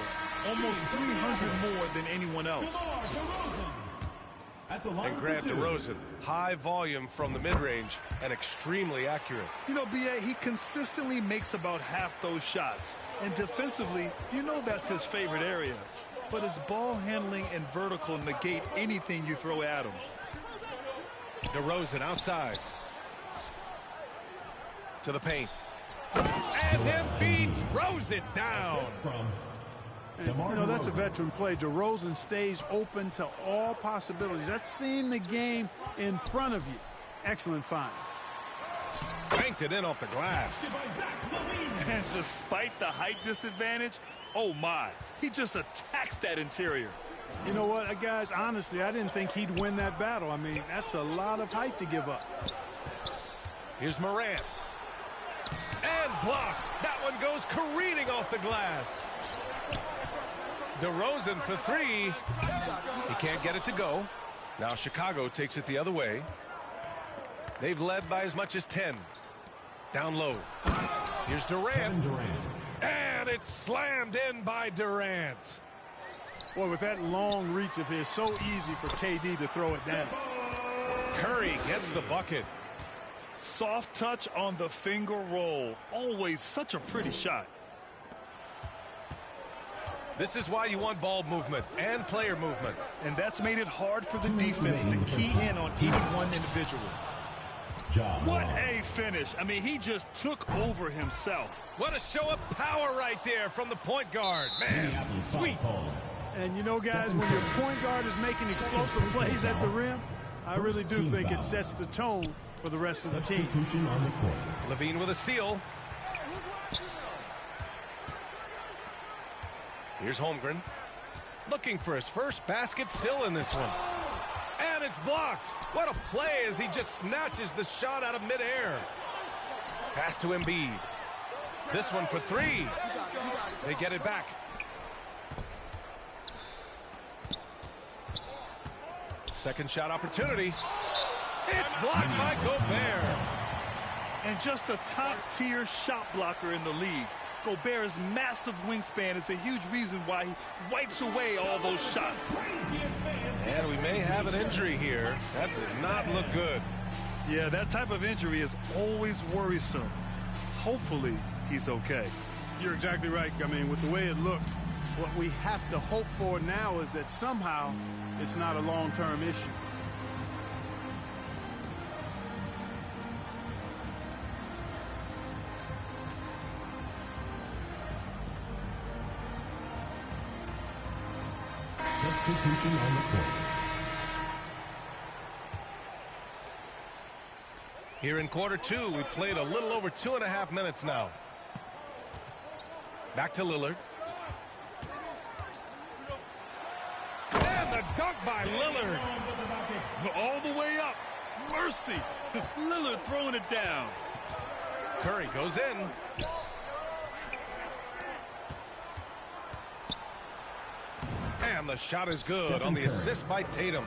almost 300 more than anyone else. And Grant DeRozan, high volume from the mid-range and extremely accurate. You know, B.A., he consistently makes about half those shots. And defensively, you know that's his favorite area. But his ball handling and vertical negate anything you throw at him. DeRozan outside. To the paint. And Embiid throws it down. And, you know, that's a veteran play. DeRozan stays open to all possibilities. That's seeing the game in front of you. Excellent find. Banked it in off the glass. And despite the height disadvantage, oh my, he just attacks that interior. You know what, guys, honestly, I didn't think he'd win that battle. I mean, that's a lot of height to give up. Here's Morant. And blocked. That one goes careening off the glass. DeRozan for three. He can't get it to go. Now Chicago takes it the other way. They've led by as much as 10. Down low. Here's Durant. And it's slammed in by Durant. Boy, with that long reach of his, so easy for KD to throw it down. Curry gets the bucket. Soft touch on the finger roll. Always such a pretty shot. This is why you want ball movement and player movement. And that's made it hard for the defense to key in on even one individual. What a finish. I mean, he just took over himself. What a show of power right there from the point guard. Man, sweet. And, you know, guys, when your point guard is making explosive plays at the rim, I really do think it sets the tone for the rest of the team. Levine with a steal. Here's Holmgren. Looking for his first basket still in this one. And it's blocked. What a play as he just snatches the shot out of midair. Pass to Embiid. This one for three. They get it back. second shot opportunity. It's blocked by Gobert. And just a top-tier shot blocker in the league. Gobert's massive wingspan is a huge reason why he wipes away all those shots. And we may have an injury here. That does not look good. Yeah, that type of injury is always worrisome. Hopefully, he's okay. You're exactly right. I mean, with the way it looks, what we have to hope for now is that somehow it's not a long-term issue. Substitution on the court. Here in quarter two, we've played a little over 2.5 minutes now. Back to Lillard. And the dunk by Lillard. All the way up. Mercy. Lillard throwing it down. Curry goes in. And the shot is good on the assist by Tatum.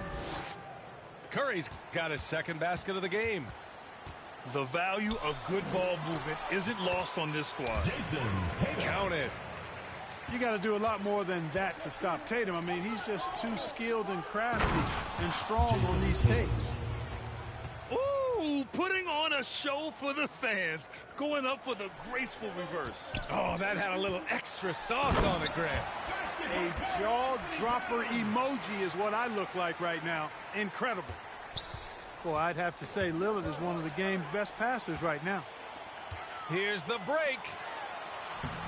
Curry's got his second basket of the game. The value of good ball movement isn't lost on this squad. Count it. You got to do a lot more than that to stop Tatum. I mean, he's just too skilled and crafty and strong on these takes. Ooh, putting on a show for the fans. Going up for the graceful reverse. Oh, that had a little extra sauce on it, Grant. A jaw-dropper emoji is what I look like right now. Incredible. Well, I'd have to say Lillard is one of the game's best passers right now. Here's the break.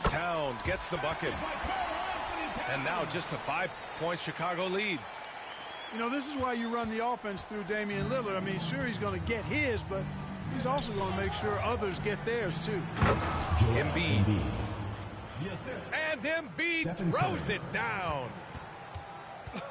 Towns gets the bucket. And now just a 5-point Chicago lead. You know, this is why you run the offense through Damian Lillard. I mean, sure, he's going to get his, but he's also going to make sure others get theirs, too. Embiid. And Embiid throws it down.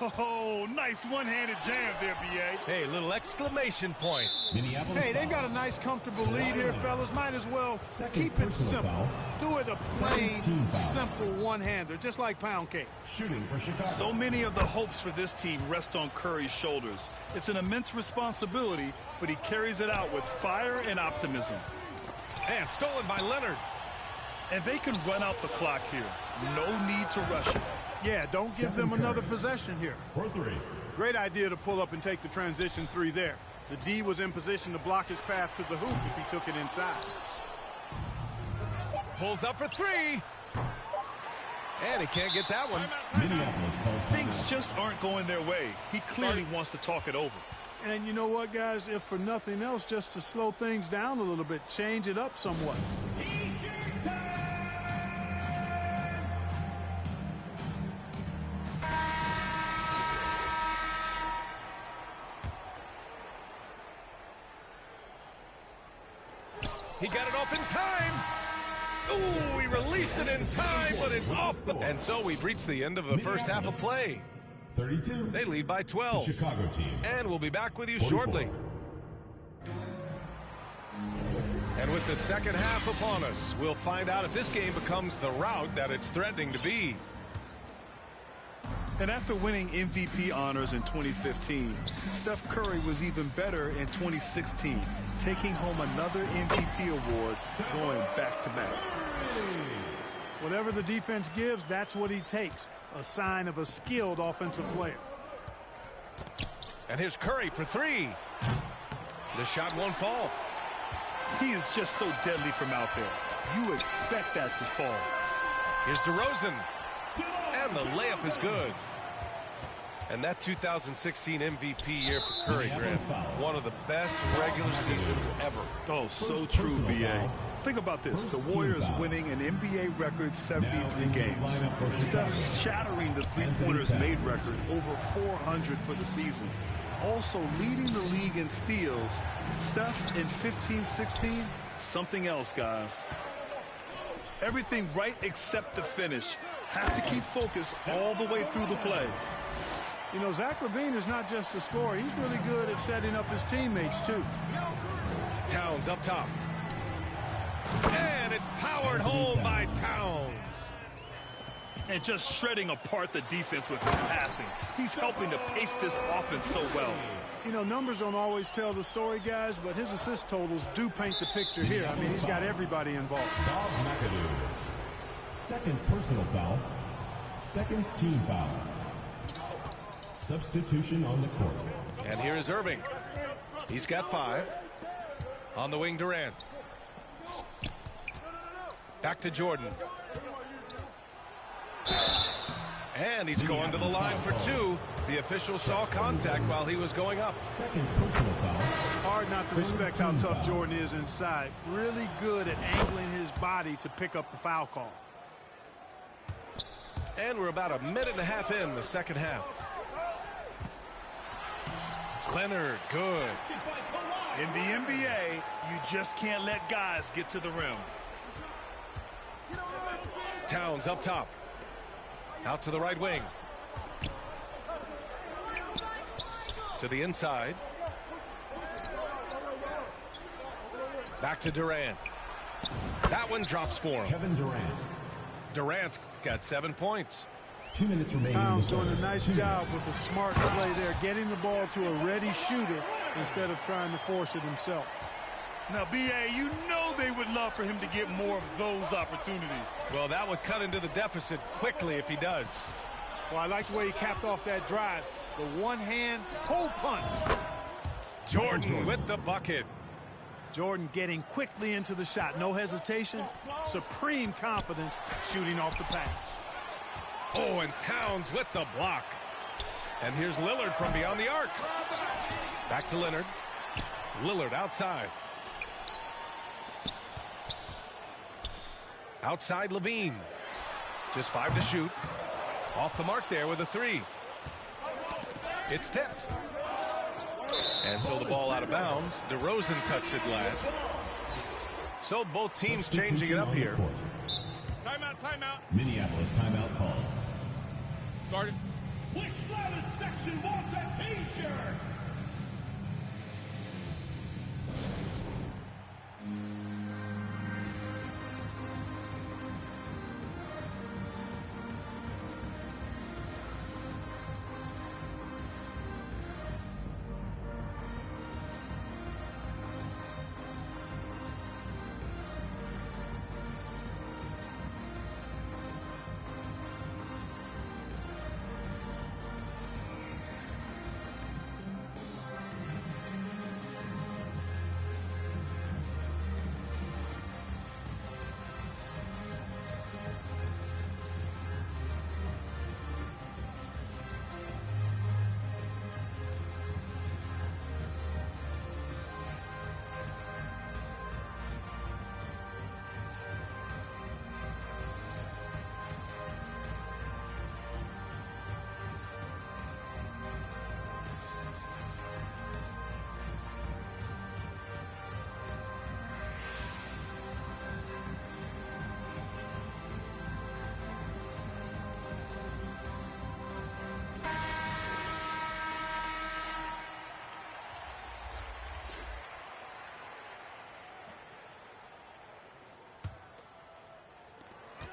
Oh, nice one-handed jam there, B.A. Hey, little exclamation point. Hey, they've got a nice, comfortable lead here, fellas. Might as well keep it simple. Do it a plain, simple one-hander, just like pound cake. Shooting for Chicago. So many of the hopes for this team rest on Curry's shoulders. It's an immense responsibility, but he carries it out with fire and optimism. And stolen by Leonard. And they can run out the clock here. No need to rush it. Yeah, don't give them another possession here. For three. Great idea to pull up and take the transition three there. The D was in position to block his path to the hoop if he took it inside. Pulls up for three. And he can't get that one. Minneapolis calls Things just aren't going their way. He clearly wants to talk it over. And you know what, guys? If for nothing else, just to slow things down a little bit, change it up somewhat. He got it off in time. Ooh, he released it in time, but it's off. And so we've reached the end of the first half of play. 32. They lead by 12. The Chicago team. And we'll be back with you 44. shortly. And with the second half upon us, we'll find out if this game becomes the rout that it's threatening to be. And after winning MVP honors in 2015, Steph Curry was even better in 2016, taking home another MVP award, going back-to-back. Whatever the defense gives, that's what he takes. A sign of a skilled offensive player. And here's Curry for three. The shot won't fall. He is just so deadly from out there. You expect that to fall. Here's DeRozan. And the layup is good. And that 2016 MVP year for Curry, Grant, one of the best regular seasons ever. Oh, so true, B.A. Think about this. The Warriors winning an NBA record 73 games. Steph shattering the three-pointers made record, over 400 for the season. Also leading the league in steals. Steph in 15-16, something else, guys. Everything right except the finish. Have to keep focused all the way through the play. You know, Zach LaVine is not just a scorer. He's really good at setting up his teammates, too. Towns up top. And it's powered home by Towns. and just shredding apart the defense with his passing. He's helping to pace this offense so well. You know, numbers don't always tell the story, guys, but his assist totals do paint the picture here. I mean, he's got everybody involved. Bob McAdoo. Second personal foul. Second team foul. Substitution on the court. And here is Irving. He's got 5. On the wing, Durant. Back to Jordan. And he's going to the line for 2. The official saw contact while he was going up. Second personal foul. Hard not to respect how tough Jordan is inside. Really good at angling his body to pick up the foul call. And we're about a minute and a half in the second half. Leonard, good. In the NBA, you just can't let guys get to the rim. Towns up top. Out to the right wing. To the inside. Back to Durant. That one drops for him. Kevin Durant. Durant's got 7 points. 2 minutes remaining. Towns doing a nice job with a smart play there, getting the ball to a ready shooter instead of trying to force it himself. Now, B.A., you know they would love for him to get more of those opportunities. Well, that would cut into the deficit quickly if he does. Well, I like the way he capped off that drive. The one-hand pull punch. Jordan with the bucket. Jordan getting quickly into the shot. No hesitation. Supreme confidence shooting off the pass. Oh, and Towns with the block. And here's Lillard from beyond the arc. Back to Leonard. Lillard outside. Outside Levine. Just 5 to shoot. Off the mark there with a 3. It's tipped. And so the ball out of bounds. DeRozan touched it last. So both teams changing it up here. Timeout, timeout. Minneapolis timeout call. Started. Which loudest section wants a t-shirt?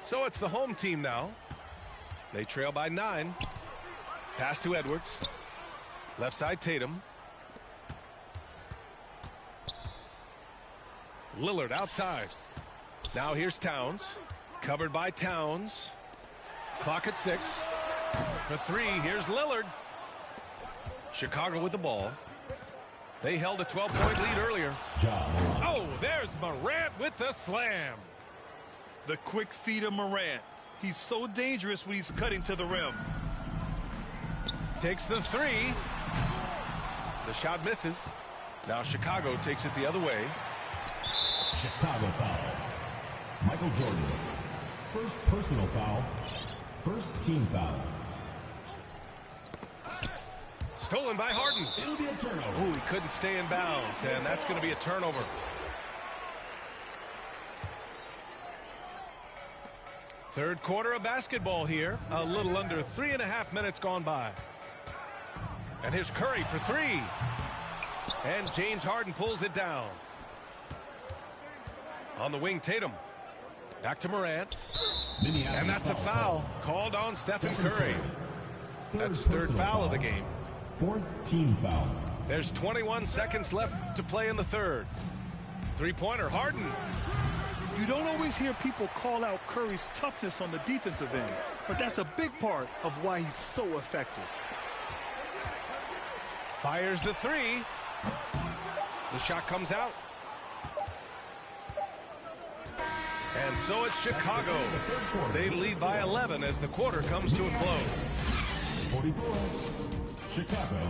So it's the home team now. They trail by 9. Pass to Edwards. Left side Tatum. Lillard outside. Now here's Towns. Covered by Towns. Clock at 6. For 3, here's Lillard. Chicago with the ball. They held a 12-point lead earlier. Oh, there's Morant with the slam. The quick feet of Morant. He's so dangerous when he's cutting to the rim. Takes the 3. The shot misses. Now Chicago takes it the other way. Chicago foul. Michael Jordan. First personal foul. First team foul. Stolen by Harden. It'll be a turnover. Oh, he couldn't stay in bounds, and that's going to be a turnover. Third quarter of basketball here. A little under 3.5 minutes gone by. And here's Curry for 3. And James Harden pulls it down. On the wing, Tatum. Back to Morant. And that's a foul called on Stephen Curry. That's his third foul of the game. Fourth team foul. There's 21 seconds left to play in the third. Three-pointer, Harden. You don't always hear people call out Curry's toughness on the defensive end, but that's a big part of why he's so effective. Fires the three. The shot comes out. And so it's Chicago. They lead by 11 as the quarter comes to a close. 44. Chicago.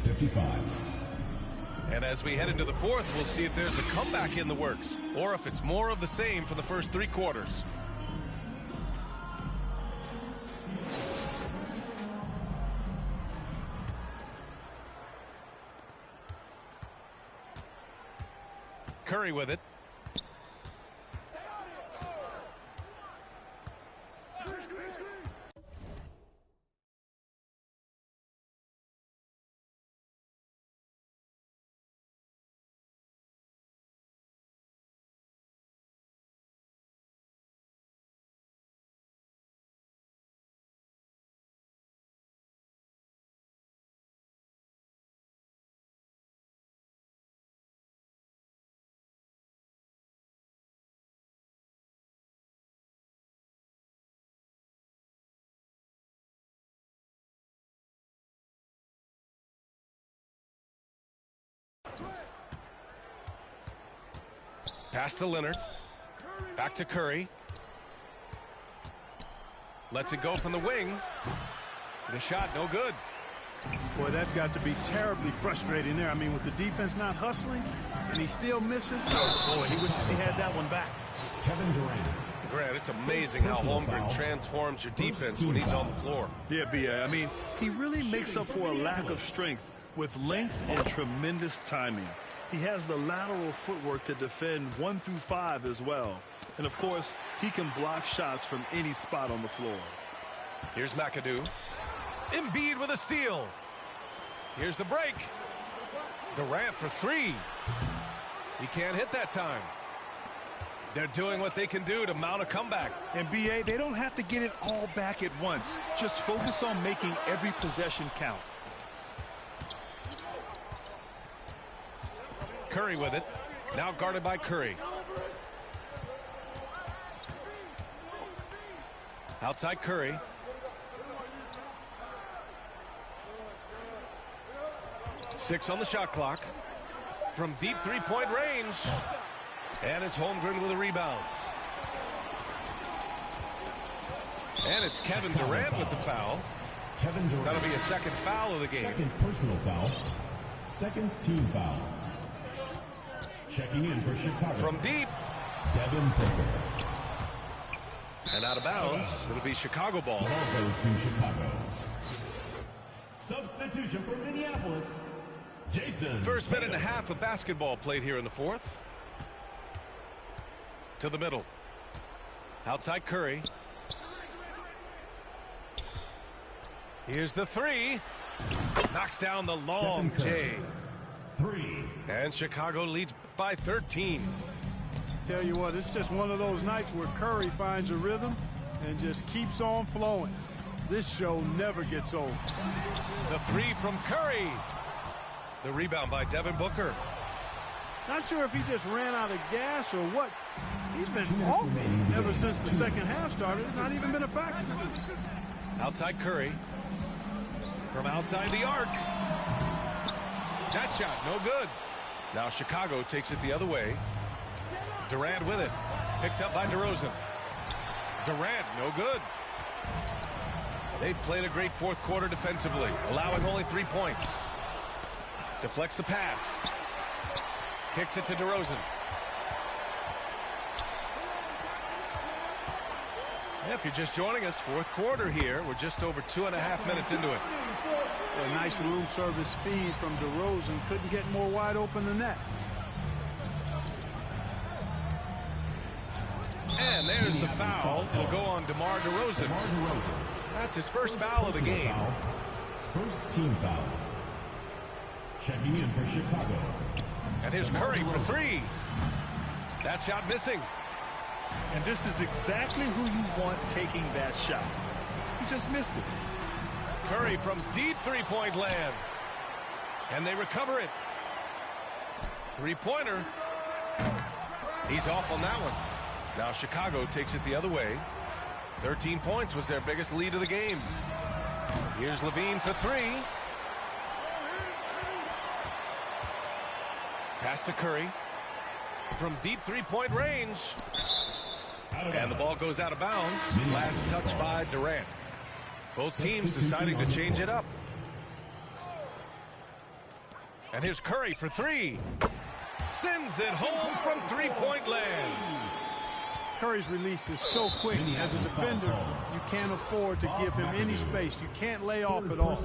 55. And as we head into the fourth, we'll see if there's a comeback in the works or if it's more of the same for the first three quarters. Curry with it. Pass to Leonard. Back to Curry. Lets it go from the wing. The shot, no good. Boy, that's got to be terribly frustrating there. I mean, with the defense not hustling, and he still misses. Boy, he wishes he had that one back. Kevin Durant. Grant, it's amazing how Holmgren transforms your defense when he's on the floor. Yeah, B.A. I mean, he really makes up for a lack of strength with length and tremendous timing. He has the lateral footwork to defend 1 through 5 as well. And, of course, he can block shots from any spot on the floor. Here's McAdoo. Embiid with a steal. Here's the break. Durant for three. He can't hit that time. They're doing what they can do to mount a comeback. And, B.A., they don't have to get it all back at once. Just focus on making every possession count. Curry with it. Now guarded by Curry. Outside Curry. Six on the shot clock. From deep three-point range. And it's Holmgren with a rebound. And it's Kevin Durant with the foul. Kevin Durant. That'll be a second foul of the game. Second personal foul. Second team foul. Checking in for Chicago. From deep. Devin Booker. And out of bounds. It'll be Chicago ball. Ball goes to Chicago. Substitution for Minneapolis. Jason. First minute and a half of basketball played here in the fourth. To the middle. Outside Curry. Here's the three. Knocks down the long J. Three. And Chicago leads by 13. Tell you what, it's just one of those nights where Curry finds a rhythm and just keeps on flowing. This show never gets old. The three from Curry. The rebound by Devin Booker. Not sure if he just ran out of gas or what. He's been awful ever since the second half started. It's not even been a factor. Outside Curry. From outside the arc. That shot, no good. Now Chicago takes it the other way. Durant with it. Picked up by DeRozan. Durant, no good. They played a great fourth quarter defensively, allowing only 3 points. Deflects the pass. Kicks it to DeRozan. If you're just joining us, fourth quarter here. We're just over 2.5 minutes into it. A nice room service feed from DeRozan. Couldn't get more wide open than that. And there's the foul. It'll go on DeMar DeRozan. That's his first foul of the game. First team foul. Checking in for Chicago. And here's Curry for three. That shot missing. And this is exactly who you want taking that shot. He just missed it. Curry from deep three-point land. And they recover it. Three-pointer. He's off on that one. Now Chicago takes it the other way. 13 points was their biggest lead of the game. Here's Levine for three. Pass to Curry. From deep three-point range. And the ball goes out of bounds. Last touch by Durant. Both teams deciding to change it up. And here's Curry for three. Sends it home from three-point land. Curry's release is so quick. As a defender, you can't afford to give him any space. You can't lay off at all.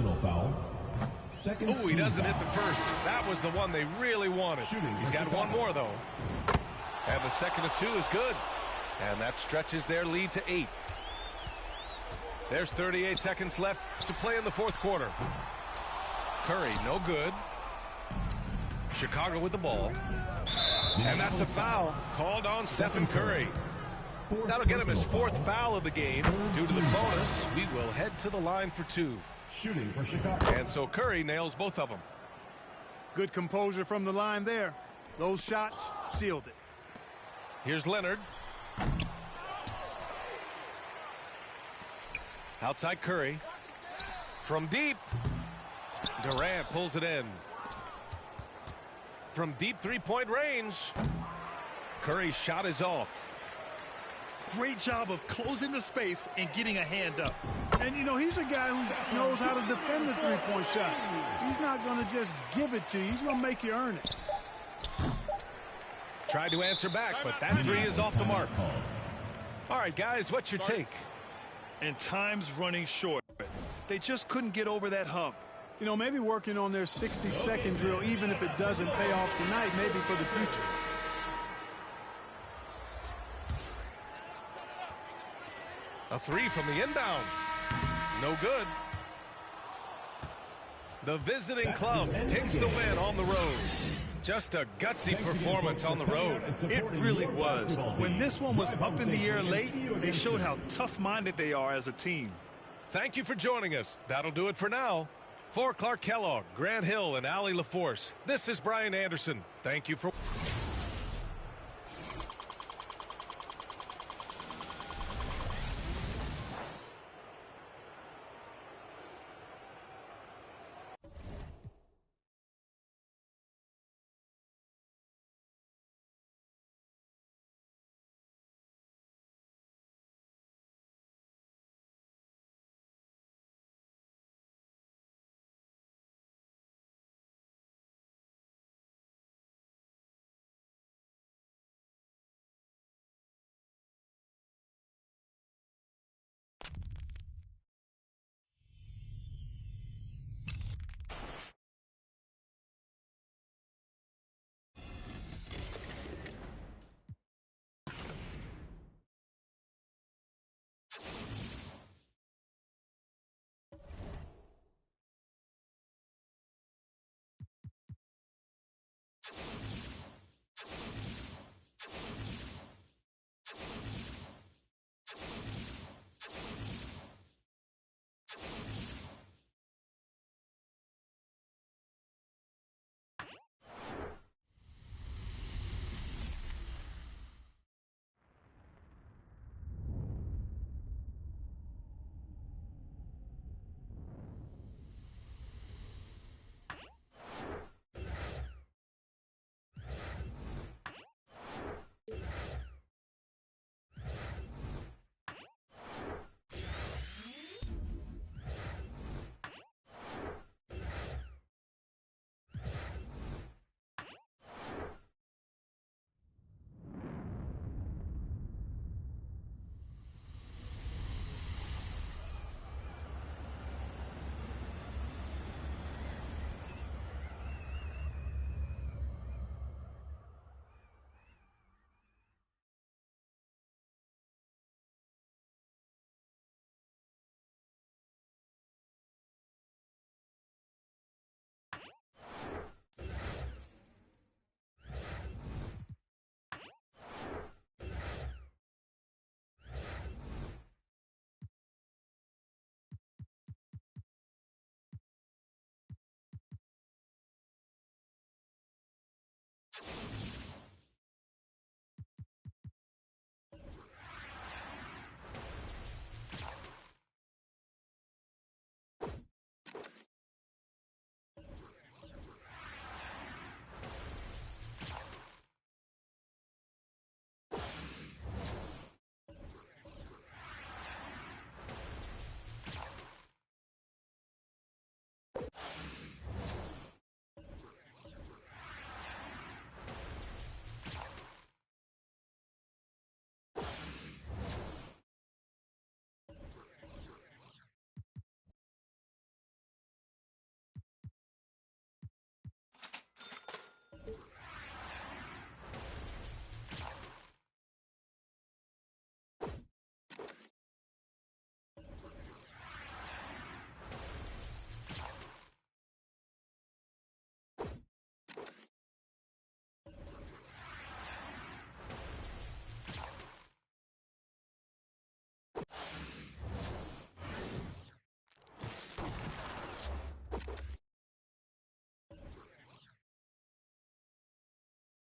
Oh, he doesn't hit the first. That was the one they really wanted. He's got one more, though. And the second of two is good. And that stretches their lead to 8. There's 38 seconds left to play in the fourth quarter. Curry, no good. Chicago with the ball. And that's a foul called on Stephen Curry. That'll get him his 4th foul of the game. Due to the bonus, we will head to the line for 2. Shooting for Chicago. And so Curry nails both of them. Good composure from the line there. Those shots sealed it. Here's Leonard. Outside Curry. From deep. Durant pulls it in. From deep three-point range. Curry's shot is off. Great job of closing the space and getting a hand up. And, you know, he's a guy who knows how to defend the three-point shot. He's not going to just give it to you. He's going to make you earn it. Tried to answer back, but that three is off the mark. All right, guys, what's your take? And time's running short. They just couldn't get over that hump. You know, maybe working on their 60-second drill, even if it doesn't pay off tonight, maybe for the future. A three from the inbound. No good. The visiting club takes the win on the road. Just a gutsy performance on the road. It really was. When this one was up in the air late, they showed how tough-minded they are as a team. Thank you for joining us. That'll do it for now. For Clark Kellogg, Grant Hill, and Allie LaForce, this is Brian Anderson. Thank you for...